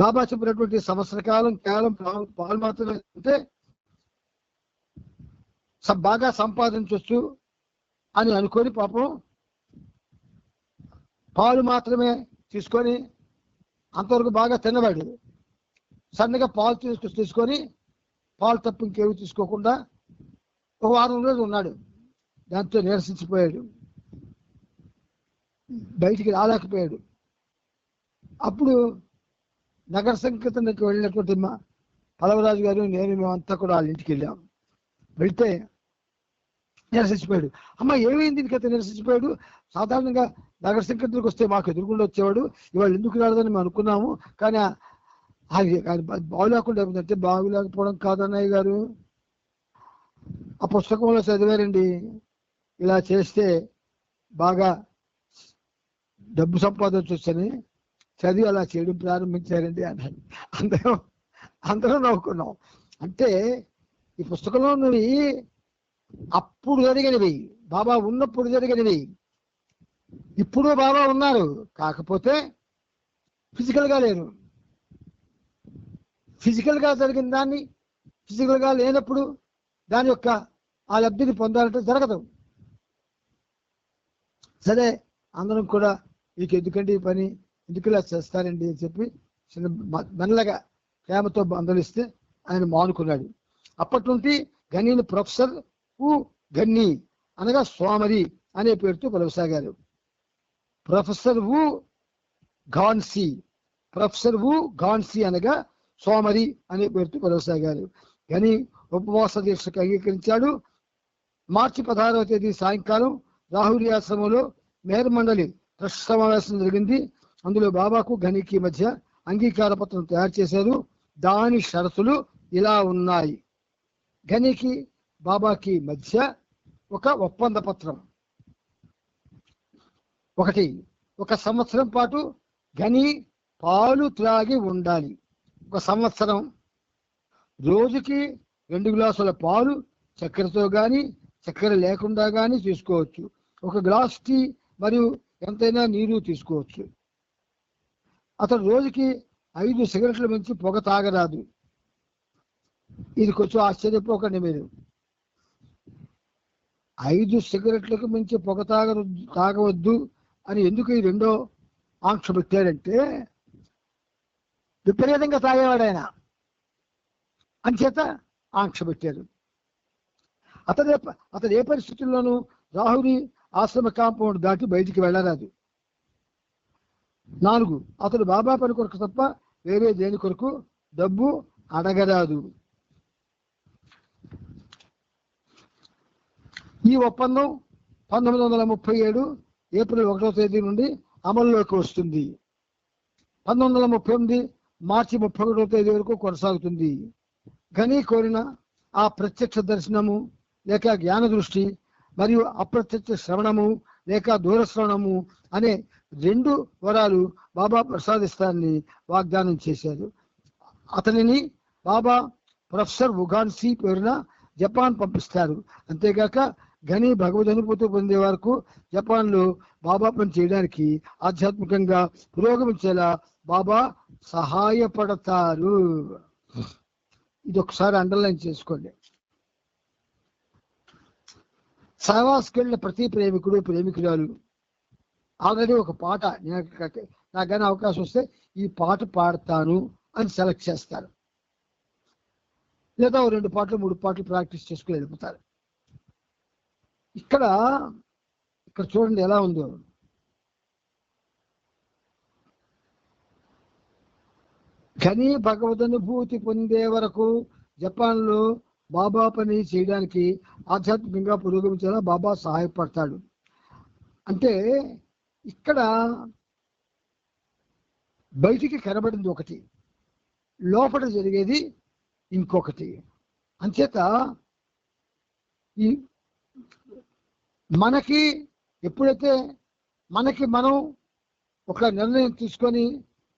బాబా చెప్పినటువంటి సంవత్సర కాలం కేవలం పాలు మాత్రమే అంటే బాగా సంపాదించవచ్చు అని అనుకొని పాపం పాలు మాత్రమే తీసుకొని అంతవరకు బాగా తిన్నవాడు. సన్నగా పాలు తీసుకొని పాలు తప్ప ఇంకేవి తీసుకోకుండా ఒక వారం రోజులు ఉన్నాడు. దాంతో నిరసించిపోయాడు, బయటికి రాలేకపోయాడు. అప్పుడు నగర సంకీర్తనకి వెళ్ళినటువంటి పలవరాజు గారు నేను మేమంతా కూడా వాళ్ళ ఇంటికి వెళ్ళాం. వెళ్తే నిరసించిపోయాడు. అమ్మ ఏమైంది ఇంకైతే నిరసించిపోయాడు? సాధారణంగా నగర సంకీర్తనకు వస్తే మాకు ఎదురుకుండా వచ్చేవాడు, ఇవాళ ఎందుకు రాలేదని మేము అనుకున్నాము, కానీ అది బాగులేకుండా అంటే బాగులేకపోవడం కాదన్నయ్య గారు, ఆ పుస్తకంలో చదివారండి, ఇలా చేస్తే బాగా డబ్బు సంపాదించవచ్చని చదివి అలా చేయడం ప్రారంభించారండి అన్నాడు. అందరం నవ్వుకున్నాం. అంటే ఈ పుస్తకంలో ఉన్నవి అప్పుడు జరిగినవి, బాబా ఉన్నప్పుడు జరిగినవి. ఇప్పుడు బాబా ఉన్నారు, కాకపోతే ఫిజికల్గా లేరు. ఫిజికల్గా జరిగిన దాన్ని ఫిజికల్గా లేనప్పుడు దాని యొక్క ఆ లబ్ధిని పొందాలంటే జరగదు. సరే అందరం కూడా మీకు ఎందుకండి ఈ పని, ఎందుకు ఇలా చేస్తారండి అని చెప్పి చిన్న మెల్లగా ప్రేమతో బంధలిస్తే ఆయన మానుకున్నాడు. అప్పటి నుండి గనీని ప్రొఫెసర్ వు గన్ని అనగా సోమరి అనే పేరుతో కొనసాగారు. ప్రొఫెసర్ వు ఘాన్సీ, ప్రొఫెసర్ వు ఘాన్సీ అనగా సోమరి అనే పేరుతో కొనసాగారు. గని ఉపవాస దీక్షకు అంగీకరించాడు. మార్చి 16వ తేదీ సాయంకాలం రాహురి ఆశ్రమంలో మేర్ మండలి ట్రస్ట్ సమావేశం జరిగింది. అందులో బాబాకు గనికి మధ్య అంగీకార పత్రం తయారు చేశారు. దాని షరతులు ఇలా ఉన్నాయి. గనికి బాబాకి మధ్య ఒక ఒప్పంద పత్రం. 1, 1 సంవత్సరం పాటు గని పాలు త్రాగి ఉండాలి. 1 సంవత్సరం రోజుకి 2 గ్లాసుల పాలు చక్కెరతో కానీ చక్కెర లేకుండా కానీ తీసుకోవచ్చు. 1 గ్లాస్ టీ మరియు ఎంతైనా నీరు తీసుకోవచ్చు. అతను రోజుకి 5 సిగరెట్ల మించి పొగ తాగరాదు. ఇది కొంచెం ఆశ్చర్యపోకండి మీరు. 5 సిగరెట్లకు మించి పొగ తాగవద్దు అని ఎందుకు ఈ రెండో ఆంక్ష పెట్టాడంటే, విపరీతంగా తాగేవాడు ఆయన, అంచేత ఆంక్ష పెట్టారు. అతను ఏ పరిస్థితుల్లోనూ రాహురి ఆశ్రమ కాంపౌండ్ దాటి బయటికి వెళ్ళరాదు. 4, అతడు బాబా పని కొరకు తప్ప వేరే దేని కొరకు డబ్బు అడగరాదు. ఈ ఒప్పందం 1937 ఏప్రిల్ 1వ తేదీ నుండి అమల్లోకి వస్తుంది. 1938 మార్చి 31వ తేదీ వరకు కొనసాగుతుంది. గని కోరిన ఆ ప్రత్యక్ష దర్శనము లేక జ్ఞాన దృష్టి మరియు అప్రత్యక్ష శ్రవణము లేక దూరశ్రవణము అనే 2 వరాలు బాబా ప్రసాదిస్తారని వాగ్దానం చేశారు. అతనిని బాబా ప్రొఫెసర్ వుగాన్సీ పేరున జపాన్ పంపిస్తారు. అంతేగాక గని భగవద్ అనుభూతి పొందే వరకు జపాన్లో బాబా పని చేయడానికి ఆధ్యాత్మికంగా పురోగమించేలా బాబా సహాయపడతారు. ఇది ఒకసారి అండర్లైన్ చేసుకోండి. సహవాస్కి వెళ్ళిన ప్రతి ప్రేమికుడు ప్రేమికురాలు ఆల్రెడీ ఒక పాట, నాకు కానీ అవకాశం వస్తే ఈ పాట పాడతాను అని సెలెక్ట్ చేస్తారు. లేదా 2 పాటలు 3 పాటలు ప్రాక్టీస్ చేసుకుని వెళ్ళిపోతారు. ఇక్కడ చూడండి ఎలా ఉందో. గని భగవదనుభూతి పొందే వరకు జపాన్లో బాబా పని చేయడానికి ఆధ్యాత్మికంగా పురోగమించేలా బాబా సహాయపడతాడు. అంటే ఇక్కడ బయటికి కనబడింది ఒకటి, లోపల జరిగేది ఇంకొకటి. అంచేత ఈ మనకి ఎప్పుడైతే మనం ఒక నిర్ణయం తీసుకొని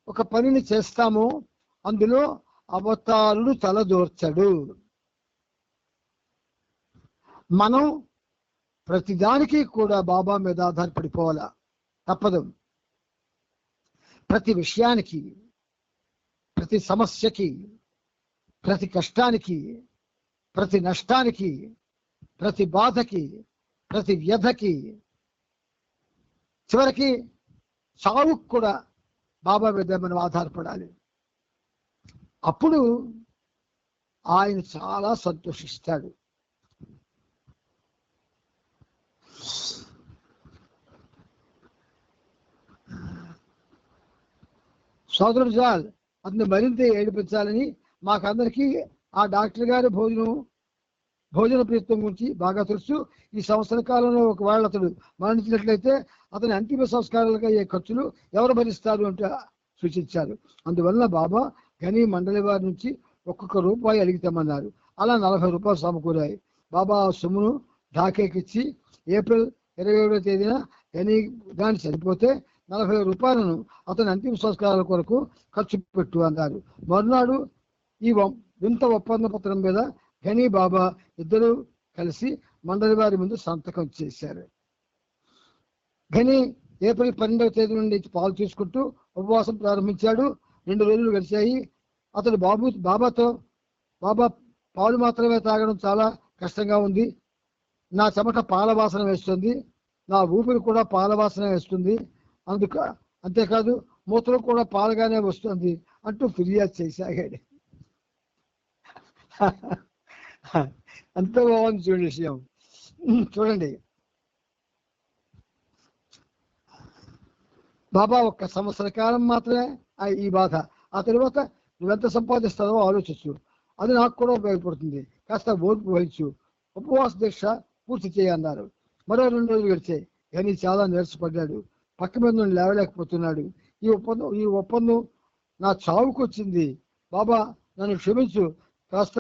ఒక పనిని చేస్తామో అందులో అవతారుడు తలదూర్చడు. మనం ప్రతిదానికి కూడా బాబా మీద ఆధారపడిపోవాలా, తప్పదు. ప్రతి విషయానికి, ప్రతి సమస్యకి, ప్రతి కష్టానికి, ప్రతి నష్టానికి, ప్రతి బాధకి, ప్రతి వ్యధకి, చివరికి చావుకు కూడా బాబా మీద మనం ఆధారపడాలి. అప్పుడు ఆయన చాలా సంతోషిస్తాడు. సోదరుడు జాల్ అతన్ని మరింత ఏడిపించాలని మాకందరికీ ఆ డాక్టర్ గారి భోజన ప్రయత్నం గురించి బాగా తెలుసు. ఈ సంవత్సర కాలంలో ఒకవేళ అతడు మరణించినట్లయితే అతని అంతిమ సంస్కారాలకు అయ్యే ఖర్చులు ఎవరు భరిస్తారు అంటే సూచించారు. అందువల్ల బాబా గని మండలి వారి నుంచి ఒక్కొక్క రూపాయి అడిగితామన్నారు. అలా 40 రూపాయలు సమకూరాయి. బాబా సొమ్మును ఢాకేకిచ్చి ఏప్రిల్ 27వ తేదీన గని దాన్ని చనిపోతే 40 రూపాయలను అతని అంతిమ సంస్కారాల కొరకు ఖర్చు పెట్టు అన్నారు. మరునాడు ఈ వింత ఒప్పంద పత్రం మీద గని బాబా ఇద్దరు కలిసి మండలి వారి ముందు సంతకం చేశారు. గని ఏప్రిల్ 12వ తేదీ నుండి పాలు తీసుకుంటూ ఉపవాసం ప్రారంభించాడు. 2 రోజులు గడిచాయి. అతడు బాబాతో బాబా పాలు మాత్రమే తాగడం చాలా కష్టంగా ఉంది, నా చెమట పాల వాసన వేస్తుంది, నా ఊపిరి కూడా పాల వాసన వేస్తుంది, అంతేకాదు మూత్రం కూడా పాలుగానే వస్తుంది అంటూ ఫిర్యాదు చేశాడు. ఎంత బాగుంది చూడండి విషయం. చూడండి, బాబా ఒక్క సంవత్సర కాలం మాత్రమే ఈ బాధ. ఆ తర్వాత నువ్వెంత సంపాదిస్తావో ఆలోచించు, అది నాకు కూడా ఉపయోగపడుతుంది, కాస్త ఓర్పు వహించు, ఉపవాస దీక్ష పూర్తి చేయన్నారు. మరో 2 రోజులు గడిచాయి. కానీ చాలా నీరసపడ్డాడు, పక్క మీద నుండి లేవలేకపోతున్నాడు. ఈ ఒప్పందం నా చావుకు వచ్చింది. బాబా నన్ను క్షమించు, కాస్త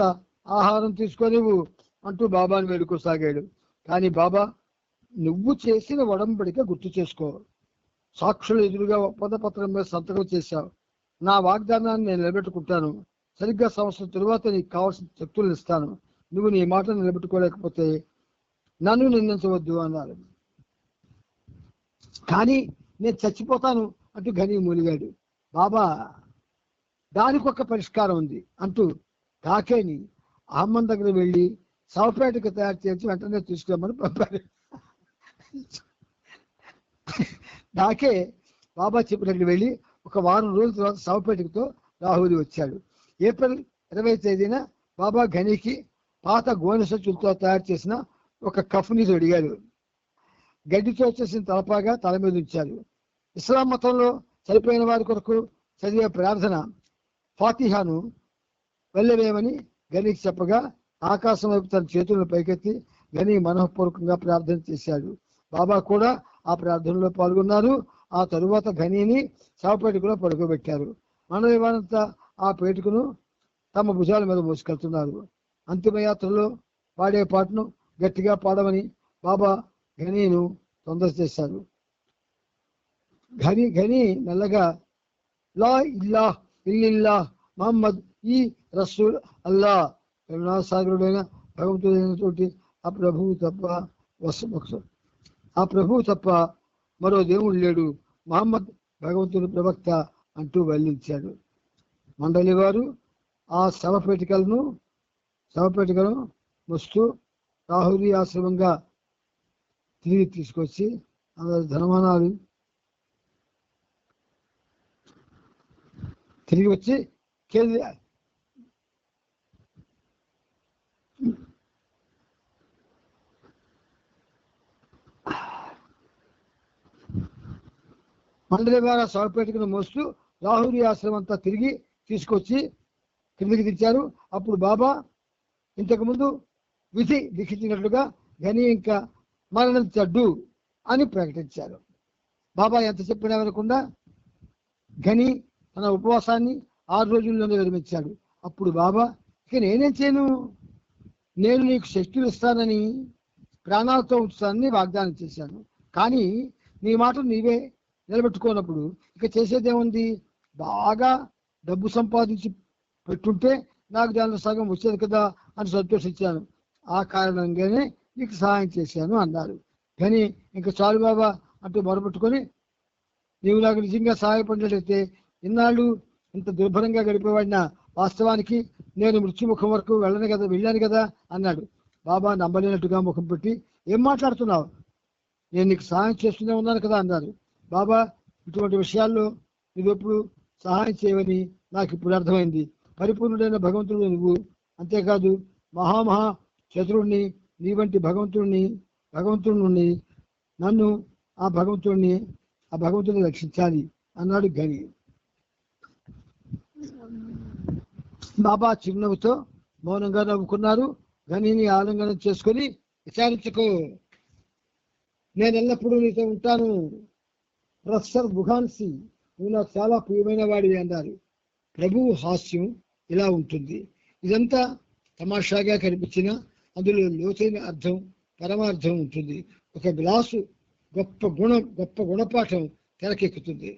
ఆహారం తీసుకొనివ్వు అంటూ బాబాను వేడుకోసాగాడు. కానీ బాబా, నువ్వు చేసిన ఒడంబడిక గుర్తు చేసుకో, సాక్షులు ఎదురుగా ఒప్పంద పత్రం మీద సంతకం చేశావు, నా వాగ్దానాన్ని నేను నిలబెట్టుకుంటాను, సరిగ్గా సంవత్సరం తరువాత నీకు కావాల్సిన శక్తులను ఇస్తాను, నువ్వు నీ మాట నిలబెట్టుకోలేకపోతే నన్ను నిందించవద్దు అన్నారు. కానీ నేను చచ్చిపోతాను అంటూ ఘని మూలిగాడు. బాబా, దానికి ఒక పరిష్కారం ఉంది అంటూ కాకేని అహమ్మద్ దగ్గర వెళ్ళి శవపేటకు తయారు చేసి వెంటనే తీసుకురమ్మని పంపారు. నాకే బాబా చెప్పినట్లు వెళ్ళి ఒక వారం రోజుల తర్వాత శవపేటకుతో రాహుల్ వచ్చాడు. ఏప్రిల్ 20వ తేదీన బాబా ఘనీకి పాత గోనె సంచులతో తయారు చేసిన ఒక కఫ్ని తొడిగారు. గడ్డితో చేసిన తలపాగా తల మీద ఉంచారు. ఇస్లాం మతంలో చనిపోయిన వారి కొరకు చదివే ప్రార్థన ఫాతిహాను వెళ్ళవేయమని గనీకి చెప్పగా ఆకాశం వైపు తన చేతులను పైకెత్తి గనీ మనఃపూర్వకంగా ప్రార్థన చేశాడు. బాబా కూడా ఆ ప్రార్థనలో పాల్గొన్నారు. ఆ తరువాత ఘనీని శవపేటికలో పడుకోబెట్టారు. మండలి వారంతా ఆ పేటికను తమ భుజాల మీద మోసుకెళ్తున్నారు. అంతిమయాత్రలో పాడే పాటను గట్టిగా పాడమని బాబా ఘనీను తొందర చేశారు. ఘనీ మెల్లగా లా ఇల్లాహ్ ఇల్లిల్లాహ్ మహమ్మద్ ఈ రసూల్ అల్లా, కరుణాసాగరుడైన భగవంతుడైనటువంటి ఆ ప్రభువు తప్ప మరో దేవుడు లేడు, మహమ్మద్ భగవంతుని ప్రవక్త అంటూ వెల్లించాడు. మండలి వారు ఆ శవపేటికలను మస్తూ రాహురీ ఆశ్రమంగా తిరిగి తీసుకొచ్చి అందరి ధనమానాలు తిరిగి వచ్చి మండలి వారు శవపేటికను మోస్తూ రాహురీ ఆశ్రమం అంతా తిరిగి తీసుకొచ్చి కిందికి తెచ్చారు. అప్పుడు బాబా ఇంతకుముందు విధి లిఖించినట్లుగా ఘనీ ఇంకా మరణించడు అని ప్రకటించారు. బాబా ఎంత చెప్పినా వినకుండా ఘనీ తన ఉపవాసాన్ని 6 రోజుల్లోనే విరమించాడు. అప్పుడు బాబా, ఇక నేనేం చేయను, నేను నీకు శక్తులు ఇస్తానని ప్రాణాలతో ఉంచుతానని వాగ్దానం చేశాను. కానీ నీ మాట నీవే నిలబెట్టుకోనప్పుడు ఇక చేసేదేముంది, బాగా డబ్బు సంపాదించి పెట్టుంటే నాకు దానిలో సగం వచ్చేది కదా అని సంతోషించాను. ఆ కారణంగానే నీకు సహాయం చేశాను అన్నారు. కానీ ఇంకా చాలు బాబా అంటూ మొరపెట్టుకొని, నీవు నాకు నిజంగా సహాయపడినట్లయితే ఇన్నాళ్ళు ఇంత దుర్భరంగా గడిపేవాడిన, వాస్తవానికి నేను మృత్యుముఖం వరకు వెళ్ళాను కదా అన్నాడు. బాబా నమ్మలేనట్టుగా ముఖం పెట్టి, ఏం మాట్లాడుతున్నావు, నేను నీకు సహాయం చేస్తూనే ఉన్నాను కదా అన్నారు. బాబా, ఇటువంటి విషయాల్లో నువ్వెప్పుడు సహాయం చేయవని నాకు ఇప్పుడు అర్థమైంది. పరిపూర్ణుడైన భగవంతుడు నువ్వు, అంతేకాదు మహామహా చతురుణ్ణి, నీ వంటి భగవంతుడిని నన్ను ఆ భగవంతుడిని రక్షించాలి అన్నాడు ఘనీ. బాబా చిరునవ్వుతో మౌనంగా నవ్వుకున్నారు. ఘనీని ఆలింగనం చేసుకొని, విచారించుకో, నేను ఎల్లప్పుడూ నీతో ఉంటాను, ప్రొఫెసర్ బుఘాన్సీ, నువ్వు నాకు చాలా ప్రియమైన వాడివి అన్నారు. ప్రభువు హాస్యం ఇలా ఉంటుంది. ఇదంతా తమాషాగా కనిపించిన అందులో లోతైన అర్థం, పరమార్థం ఉంటుంది. ఒక గ్లాసు గొప్ప గుణపాఠం తెరకెక్కుతుంది.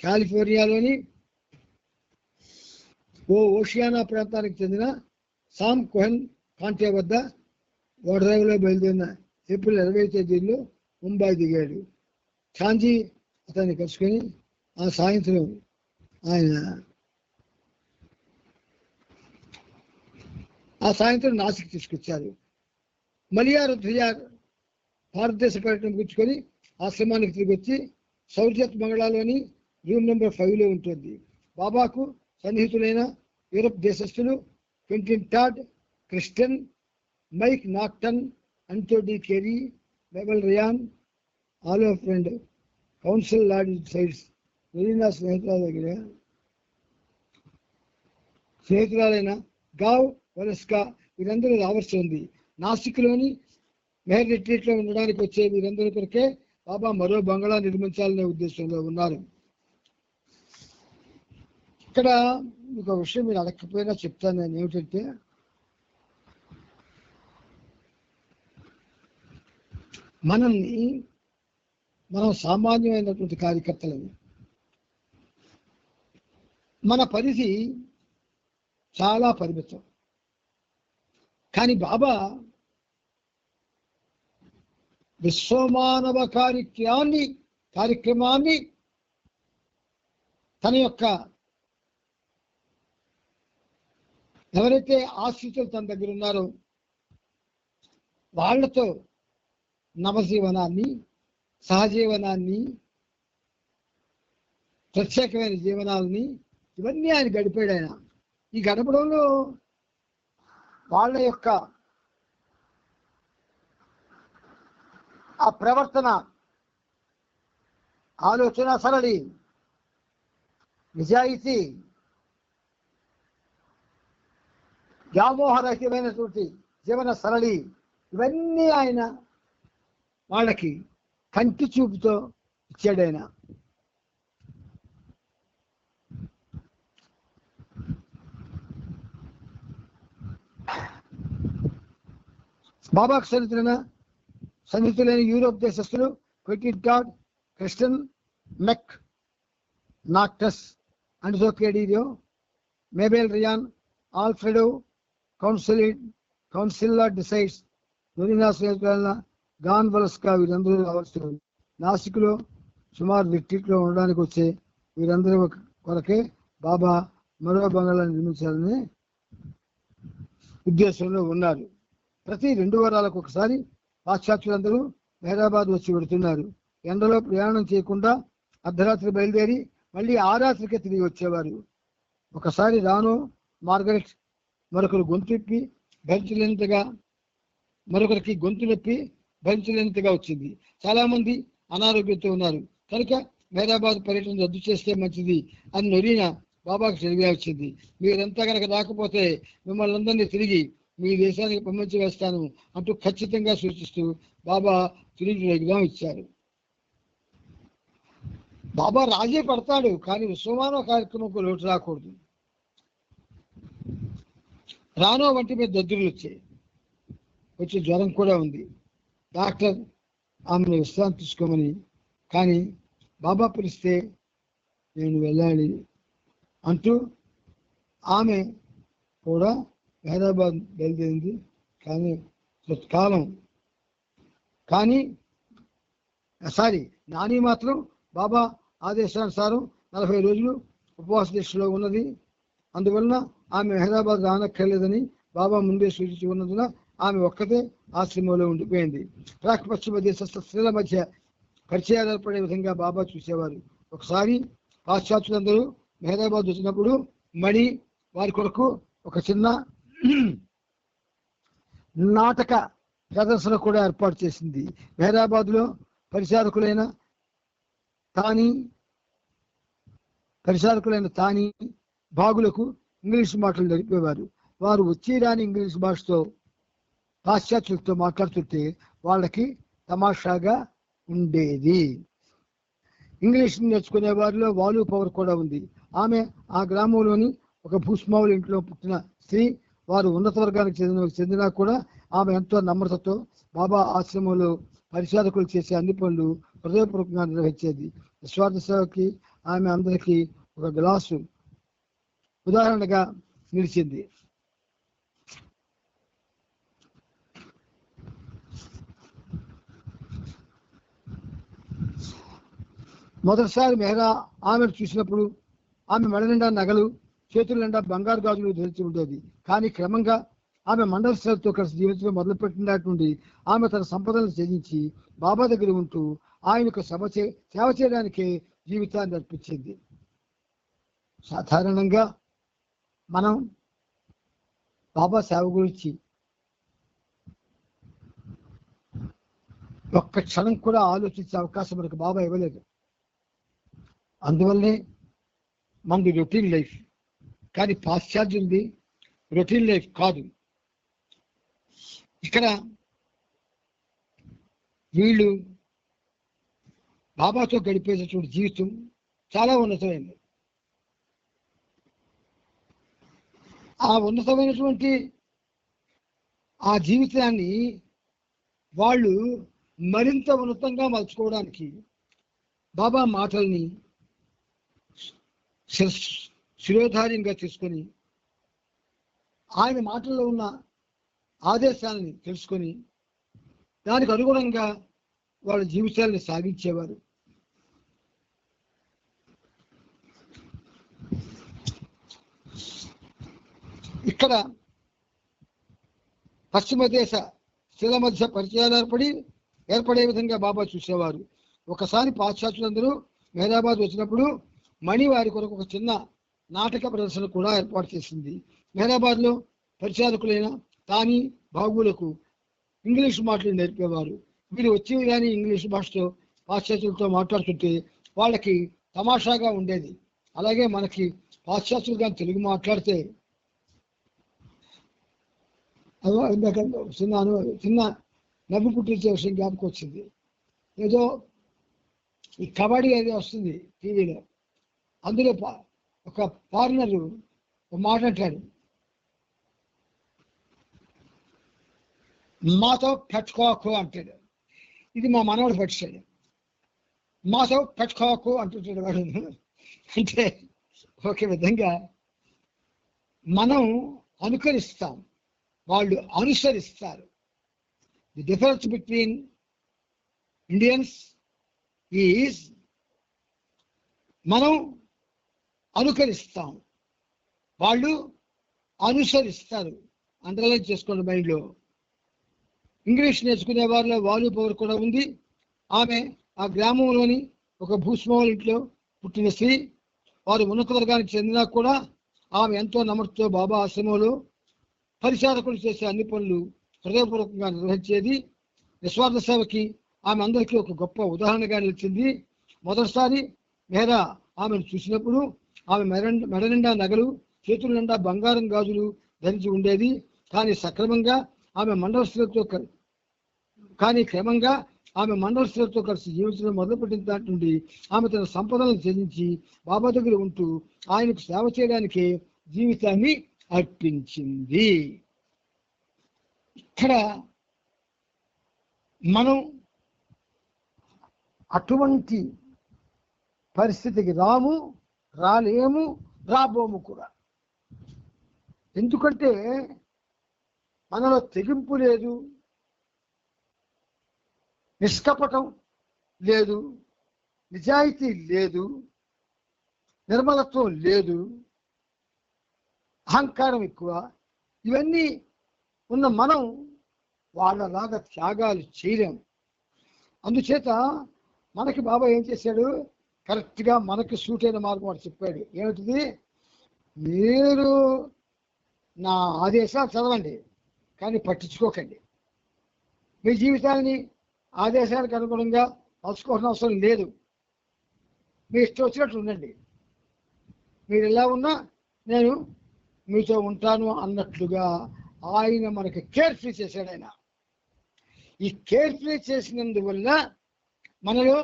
కాలిఫోర్నియాలోని ఓషియానా ప్రాంతానికి చెందిన సామ్ కోహెన్ కాంటే వద్ద ఓడరేవులో బయలుదేరిన ఏప్రిల్ 20వ తేదీలో ముంబై దిగాడు. ఛాంజీ అతన్ని కలుసుకొని ఆ సాయంత్రం నాసిక్ తీసుకొచ్చారు. మలియా రుద్రియార్ భారతదేశ పర్యటన గుర్చుకొని ఆశ్రమానికి తిరిగి వచ్చి సౌర్యత్ బంగ్లాలోని రూమ్ నెంబర్ 5లో ఉంటుంది. బాబాకు సన్నిహితులైన యూరప్ దేశస్థులు క్వింటిన్ టాడ్, క్రిస్టియన్ మైక్ నాక్టన్, అంటోడి కెరీ, బెబల్ రియాన్, ఆలో ఫ్రెండ్, కౌన్సిల్ లార్డ్ సైడ్స్, మెరీనా స్నేహితురాలైన గావ్ వలస్కా వీరందరూ రావాల్సి ఉంది. నాసిక్లోని మెహర్ రిట్రీట్లో ఉండడానికి వచ్చే వీరందరి కొరకే బాబా మరో బంగళా నిర్మించాలనే ఉద్దేశంలో ఉన్నారు. ఇక్కడ మీకు విషయం మీరు అడగకపోయినా చెప్తాను నేను. ఏమిటంటే మనం సామాన్యమైనటువంటి కార్యకర్తలని, మన పరిధి చాలా పరిమితం. కానీ బాబా విశ్వమానవ కార్యక్రమాన్ని తన యొక్క ఎవరైతే ఆశ్రితులు తన దగ్గర ఉన్నారో వాళ్లతో నవజీవనాన్ని, సహజీవనాన్ని, ప్రత్యేకమైన జీవనాలని ఇవన్నీ ఆయన గడిపాడు. ఆయన ఈ గడపడంలో వాళ్ళ యొక్క ఆ ప్రవర్తన, ఆలోచన సరళి, నిజాయితీ, వ్యామోహరహితమైనటువంటి జీవన సరళి ఇవన్నీ ఆయన వాళ్ళకి కంటి చూపుతో ఇచ్చాడు. ఆయన బాబాకు సన్నిహితులైన యూరోప్ దేశస్తులు క్విటిట్ గాడ్, క్రిస్టన్ మెక్ నాక్టస్, అండ్జోకేడియో, మేబెల్ రియాన్, ఆల్ఫ్రెడో, కౌన్సిల్ డిసైడ్స్, నొరినా స్నేహితులైన గాన్ వలస్కా వీరందరూ రావాల్సి ఉంది. నాసిక్లో సుమారు రిట్రీట్లో ఉండడానికి వచ్చే వీరందరూ కొరకే బాబా మరో బంగాళాన్ని నిర్మించాలని ఉద్దేశంలో ఉన్నారు. ప్రతి 2 వారాలకు ఒకసారి పాశ్చాత్యులందరూ హైదరాబాద్ వచ్చి పెడుతున్నారు. ఎండలో ప్రయాణం చేయకుండా అర్ధరాత్రి బయలుదేరి మళ్ళీ ఆ రాత్రికే తిరిగి వచ్చేవారు. ఒకసారి రానో మార్గరెట్ మరొకరు మరొకరికి గొంతు నొప్పి భరించలేనంతగా వచ్చింది. చాలా మంది అనారోగ్యంతో ఉన్నారు కనుక హైదరాబాద్ పర్యటన రద్దు చేస్తే మంచిది అని నొరీనా బాబాకు తెలివి వచ్చింది. మీరంతా కనుక రాకపోతే మిమ్మల్ని అందరినీ తిరిగి మీ దేశానికి పంపించి వేస్తాను అంటూ ఖచ్చితంగా సూచిస్తూ బాబా తిరిగి ఎగ్జామ్ ఇచ్చారు. బాబా రాజీ పడతాడు కానీ విశ్వమానవ కార్యక్రమంకు లోటు రాకూడదు. రానో వంటి మీద దద్దురులు వచ్చి జ్వరం కూడా ఉంది. డాక్టర్ ఆమెను విశ్రాంతి తీసుకోమని, కానీ బాబా పిలిస్తే నేను వెళ్ళాలి అంటూ ఆమె కూడా హైదరాబాద్ బయలుదేరింది. నాని మాత్రం బాబా ఆదేశానుసారం 40 రోజులు ఉపవాస దీక్షలో ఉన్నది. అందువలన ఆమె హైదరాబాద్ రానక్కర్లేదని బాబా ముందే సూచించి ఉన్నందున ఆమె ఒక్కతే ఆశ్రమంలో ఉండిపోయింది. ప్రాక్ పశ్చిమ దేశస్థ స్త్రీల మధ్య పరిచయాలు ఏర్పడే విధంగా బాబా చూసేవారు. ఒకసారి పాశ్చాత్యులందరూ హైదరాబాద్ వచ్చినప్పుడు మణి వారి కొరకు ఒక చిన్న నాటక ప్రదర్శన కూడా ఏర్పాటు చేసింది. హైదరాబాద్లో పరిచారకులైన తాని బాగులకు ఇంగ్లీష్ మాటలు నడిపేవారు. వారు వచ్చి రాని ఇంగ్లీష్ భాషతో పాశ్చాత్యులతో మాట్లాడుతుంటే వాళ్ళకి తమాషాగా ఉండేది. ఇంగ్లీష్ నేర్చుకునే వారిలో వాలు పవర్ కూడా ఉంది. ఆమె ఆ గ్రామంలోని ఒక భూస్మావుల ఇంట్లో పుట్టిన స్త్రీ. వారు ఉన్నత వర్గానికి చెందినా కూడా ఆమె ఎంతో నమ్రతతో బాబా ఆశ్రమంలో పరిచారకులు చేసే అన్ని పనులు హృదయపూర్వకంగా నిర్వహించేది. నిస్వార్థ సేవకి ఆమె అందరికీ ఒక గ్లాసు ఉదాహరణగా నిలిచింది. మొదటిసారి మెహరా ఆమెను చూసినప్పుడు ఆమె మెడ నిండా నగలు, చేతుల నిండా బంగారు గాజులు ధరించి ఉండేది. కానీ క్రమంగా ఆమె మండల శ్రేలతో కలిసి జీవితంలో మొదలుపెట్టినట్టు నుండి ఆమె తన సంపదలను త్యజించి బాబా దగ్గర ఉంటూ ఆయనకు సేవ చేయడానికే జీవితాన్ని అర్పించింది. సాధారణంగా మనం బాబా సేవ గురించి ఒక్క క్షణం కూడా ఆలోచించే అవకాశం మనకు బాబా ఇవ్వలేదు. అందువల్లే మనది రొటీన్ లైఫ్. కానీ పాశ్చాత్యులది రొటీన్ లైఫ్ కాదు. ఇక్కడ వీళ్ళు బాబాతో గడిపేటటువంటి జీవితం చాలా ఉన్నతమైనది. ఆ ఉన్నతమైనటువంటి ఆ జీవితాన్ని వాళ్ళు మరింత ఉన్నతంగా మలుచుకోవడానికి బాబా మాటల్ని శిరోధార్యంగా తీసుకొని ఆయన మాటల్లో ఉన్న ఆదేశాలని తెలుసుకొని దానికి అనుగుణంగా వాళ్ళ జీవితాలను సాగించేవారు. ఇక్కడ పశ్చిమ దేశ శిల మధ్య పరిచయాలు ఏర్పడే విధంగా బాబా చూసేవారు. ఒకసారి పాశ్చాత్యులందరూ మెహరాబాద్ వచ్చినప్పుడు మణి వారి కొరకు ఒక చిన్న నాటక ప్రదర్శన కూడా ఏర్పాటు చేసింది. మెహరాబాద్లో పరిచారకులైన తాని బాబులకు ఇంగ్లీష్ మాటలు నేర్పేవారు. వీరు వచ్చేవి కానీ ఇంగ్లీష్ భాషతో పాశ్చాత్యులతో మాట్లాడుతుంటే వాళ్ళకి తమాషాగా ఉండేది. అలాగే మనకి పాశ్చాత్యులు కానీ తెలుగు మాట్లాడితే చిన్న నవ్వు పుట్టించే విషయం జ్ఞాపకం వచ్చింది. ఏదో ఈ కబడ్డీ అనేది వస్తుంది టీవీలో, అందులో ఒక ఫారినర్ ఒక మాట అంటాడు, మాతో పెట్టుకోకు అంటాడు. ఇది మా మనవాడు పట్టించాడు. మాతో పెట్టుకోకు అంటుంటాడు వాడు. అంటే ఒక విధంగా మనం అనుకరిస్తాం, వాళ్ళు అనుసరిస్తారు. The difference between Indians is మనం అనుకరిస్తాం, వాళ్ళు అనుసరిస్తారు. అండర్లైన్ చేసుకోండి మైండ్లో. ఇంగ్లీష్ నేర్చుకునే వారిలో వాల్యూ పవర్ కూడా ఉంది. ఆమె ఆ గ్రామంలోని ఒక భూస్వాముల ఇంట్లో పుట్టిన స్త్రీ. వారు ఉన్నత వర్గానికి చెందినా కూడా ఆమె ఎంతో నమ్మకంతో బాబా ఆశ్రమంలో పరిచారకులు చేసే అన్ని పనులు హృదయపూర్వకంగా నిర్వహించేది. నిస్వార్థ సేవకి ఆమె అందరికీ ఒక గొప్ప ఉదాహరణగా నిలిచింది. మొదటిసారి మెహరా ఆమెను చూసినప్పుడు ఆమె మెడ నిండా నగలు, చేతుల నిండా బంగారం గాజులు ధరించి ఉండేది. కానీ క్రమంగా ఆమె మండల స్త్రీలతో కలిసి జీవించడం మొదలుపెట్టిన దాటి నుండి ఆమె తన సంపదలను త్యజించి బాబా దగ్గర ఉంటూ ఆయనకు సేవ చేయడానికి జీవితాన్ని అర్పించింది. ఇక్కడ మనం అటువంటి పరిస్థితికి రాలేము, రాబోము కూడా. ఎందుకంటే మనలో తెగింపు లేదు, నిష్కపటం లేదు, నిజాయితీ లేదు, నిర్మలత్వం లేదు, అహంకారం ఎక్కువ. ఇవన్నీ ఉన్న మనం వాళ్ళలాగా త్యాగాలు చేయలేము. అందుచేత మనకి బాబా ఏం చేశాడు, కరెక్ట్గా మనకి సూట్ అయిన మార్గం వాడు చెప్పాడు. ఏమిటిది? మీరు నా ఆదేశాలు చదవండి, కానీ పట్టించుకోకండి. మీ జీవితాన్ని ఆదేశాలకు అనుగుణంగా మలుచుకోవాల్సిన అవసరం లేదు. మీ ఇష్టం వచ్చినట్లు ఉండండి. మీరు ఎలా ఉన్నా నేను మీతో ఉంటాను అన్నట్లుగా ఆయన మనకి కేర్ ఫ్రీ చేశాడు. ఆయన ఈ కేర్ ఫ్రీ చేసినందువల్ల మనలో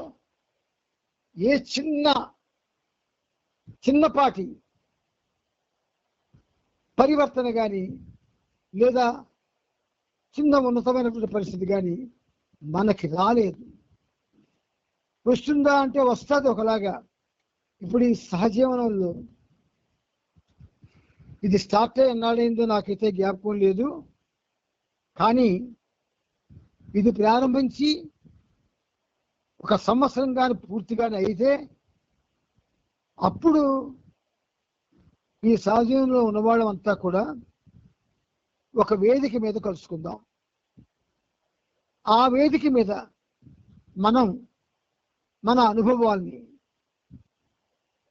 ఏ చిన్నపాటి పరివర్తన కానీ లేదా చిన్న ఉన్నతమైనటువంటి పరిస్థితి కానీ మనకి రాలేదు. వస్తుందా అంటే వస్తుంది ఒకలాగా. ఇప్పుడు ఈ సహజీవనంలో ఇది స్టార్ట్ అయ్యి ఎన్నాడైందో నాకైతే జ్ఞాపకం లేదు, కానీ ఇది ప్రారంభించి ఒక సంవత్సరం కానీ పూర్తిగానే అయితే అప్పుడు ఈ సహజీవనంలో ఉన్నవాళ్ళంతా కూడా ఒక వేదిక మీద కలుసుకుందాం. ఆ వేదిక మీద మనం మన అనుభవాల్ని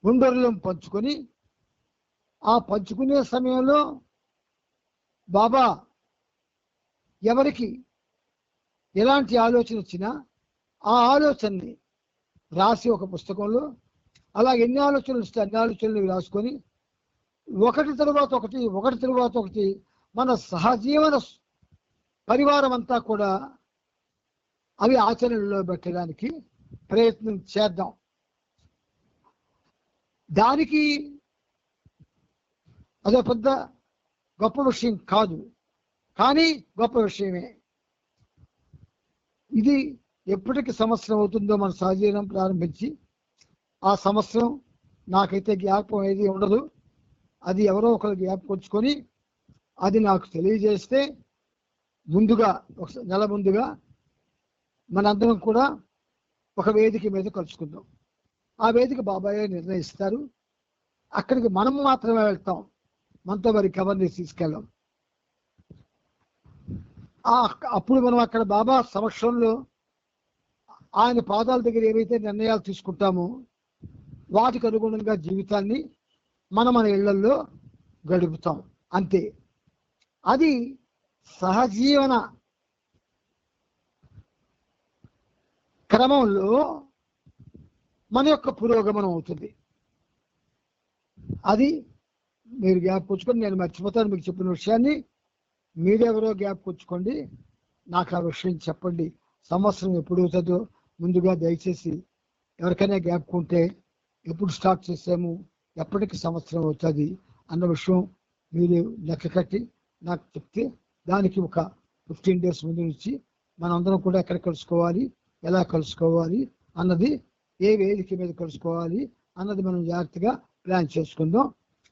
గుండెల్లో పంచుకొని, ఆ పంచుకునే సమయంలో బాబా ఎవరికి ఎలాంటి ఆలోచన వచ్చినా ఆ ఆలోచనని రాసి ఒక పుస్తకంలో, అలా ఎన్ని ఆలోచనలు వస్తే అన్ని ఆలోచనలు రాసుకొని ఒకటి తర్వాత ఒకటి మన సహజీవన పరివారం అంతా కూడా అవి ఆచరణలో పెట్టడానికి ప్రయత్నం చేద్దాం. దానికి అదో పెద్ద గొప్ప విషయం కాదు, కానీ గొప్ప విషయమే. ఇది ఎప్పటికి సంవత్సరం అవుతుందో మన సహజీవనం ప్రారంభించి, ఆ సంవత్సరం నాకైతే జ్ఞాపకం ఏది ఉండదు, అది ఎవరో ఒకరు జ్ఞాపకొచ్చుకొని అది నాకు తెలియజేస్తే ముందుగా ఒక నెల ముందుగా మనందరం కూడా ఒక వేదిక మీద కలుసుకుందాం. ఆ వేదిక బాబాయ్ నిర్ణయిస్తారు. అక్కడికి మనం మాత్రమే వెళ్తాం, మనతో మరి ఎవరిని తీసుకెళ్ళాం. అప్పుడు మనం అక్కడ బాబా సమక్షంలో ఆయన పాదాల దగ్గర ఏవైతే నిర్ణయాలు తీసుకుంటామో వాటికి అనుగుణంగా జీవితాన్ని మన ఇళ్లలో గడుపుతాం. అంతే. అది సహజీవన క్రమంలో మన యొక్క పురోగమనం అవుతుంది. అది మీరు జ్ఞాపకొచ్చుకొని, నేను మర్చిపోతాను మీకు చెప్పిన విషయాన్ని, మీరెవరో జ్ఞాపకొచ్చుకోండి, నాకు ఆ విషయం చెప్పండి. సంవత్సరం ఎప్పుడు అవుతుందో ముందుగా దయచేసి ఎవరికైనా జ్ఞాపకుంటే ఎప్పుడు స్టార్ట్ చేసాము, ఎప్పటికి సంవత్సరం అవుతుంది అన్న విషయం మీరు లెక్క కట్టి నాకు చెప్తే దానికి ఒక 15 days ముందు నుంచి మనందరం కూడా ఎక్కడ కలుసుకోవాలి, ఎలా కలుసుకోవాలి అన్నది, ఏ వేదిక మీద కలుసుకోవాలి అన్నది మనం జాగ్రత్తగా ప్లాన్ చేసుకుందాం.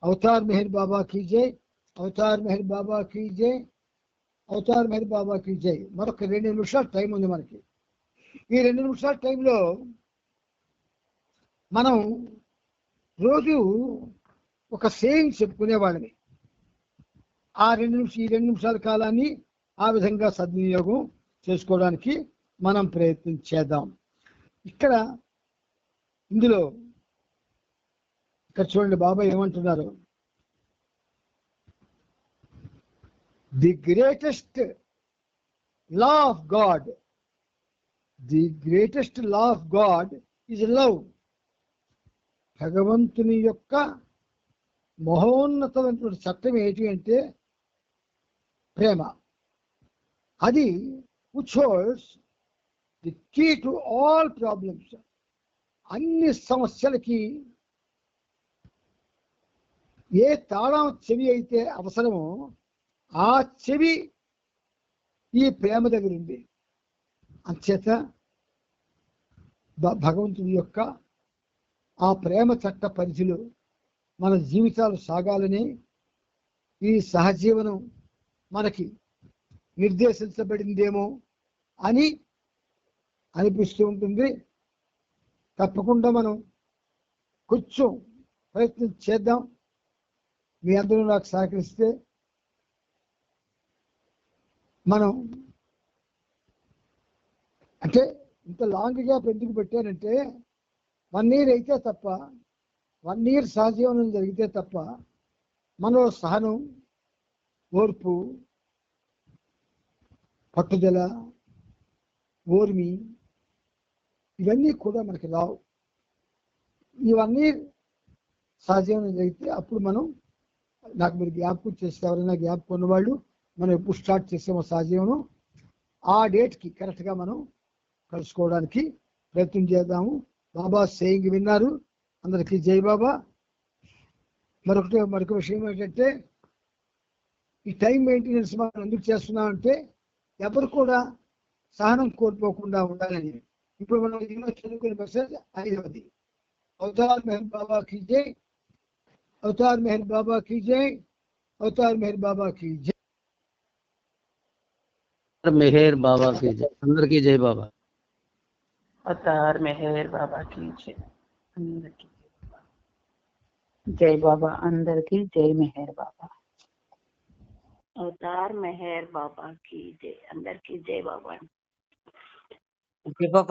అవతార్ మెహర్ బాబా కీ జై, అవతార్ మెహర్ బాబా కీ జై, అవతార్ మెహర్ బాబా కీ జై. మరొక 2 నిమిషాలు టైం ఉంది మనకి. ఈ 2 నిమిషాల టైంలో మనం రోజు ఒక సేయింగ్ చెప్పుకునేవాళ్ళని. ఈ 2 నిమిషాల కాలాన్ని ఆ విధంగా సద్వినియోగం చేసుకోవడానికి మనం ప్రయత్నం చేద్దాం. ఇందులో ఇక్కడ చూడండి బాబా ఏమంటున్నారు. The greatest law of God, the greatest law of God is love. భగవంతుని యొక్క మహోన్నతమైనటువంటి చట్టం ఏంటి అంటే ప్రేమ. అది which holds the key to all problems. అన్ని సమస్యలకి ఏ తాళం చెవి అయితే అవసరమో ఆ చెవి ఈ ప్రేమ దగ్గర ఉంది. అంచేత భగవంతుని యొక్క ఆ ప్రేమ చట్ట పరిధిలో మన జీవితాలు సాగాలని ఈ సహజీవనం మనకి నిర్దేశించబడిందేమో అని అనిపిస్తూ ఉంటుంది. తప్పకుండా మనం కొంచెం ప్రయత్నం చేద్దాం. మీ అందరూ నాకు సహకరిస్తే మనం, అంటే ఇంత లాంగ్ గ్యాప్ ఎందుకు పెట్టానంటే 1 year అయితే తప్ప, 1 year సహజీవనం జరిగితే తప్ప మనలో సహనం, ఓర్పు, పట్టుదల, ఓర్మి ఇవన్నీ కూడా మనకి రావు. ఇవన్నీ సహజీవనం జరిగితే అప్పుడు మనం, నాకు మీరు జ్ఞాపకం చేస్తే ఎవరైనా జ్ఞాపకం ఉన్నవాళ్ళు, మనం ఎప్పుడు స్టార్ట్ చేసామో సహజీవనం ఆ డేట్కి కరెక్ట్గా మనం కలుసుకోవడానికి ప్రయత్నం చేద్దాము. బాబా సేయింగ్ విన్నారు, అందరికీ జై బాబా. మరొక విషయం ఏంటంటే, ఈ టైం మెయింటెనెన్స్ మనం ఎందుకు చేస్తున్నామంటే ఎవరు కూడా సహనం కోల్పోకుండా ఉండాలని. ఇప్పుడు మనం ఇందులో చదువుకునే మెసేజ్ 5వది. అవతార్ మెహర్ బాబా కీ జై, అవతార్ మెహర్ బాబా కీ జై, అవతార్ మెహర్ బాబా కీ జై. మెహర్ బాబా కీ జై. అందరికీ జై బాబా. అవతార్ మెహర్ బాబా కీ జై. అందరికీ జై బాబా. అందరికీ జై మెహర్ బాబా. అవతార్ మెహర్ బాబా కీ జై. అందరికీ జై బాబా. జై బాబా.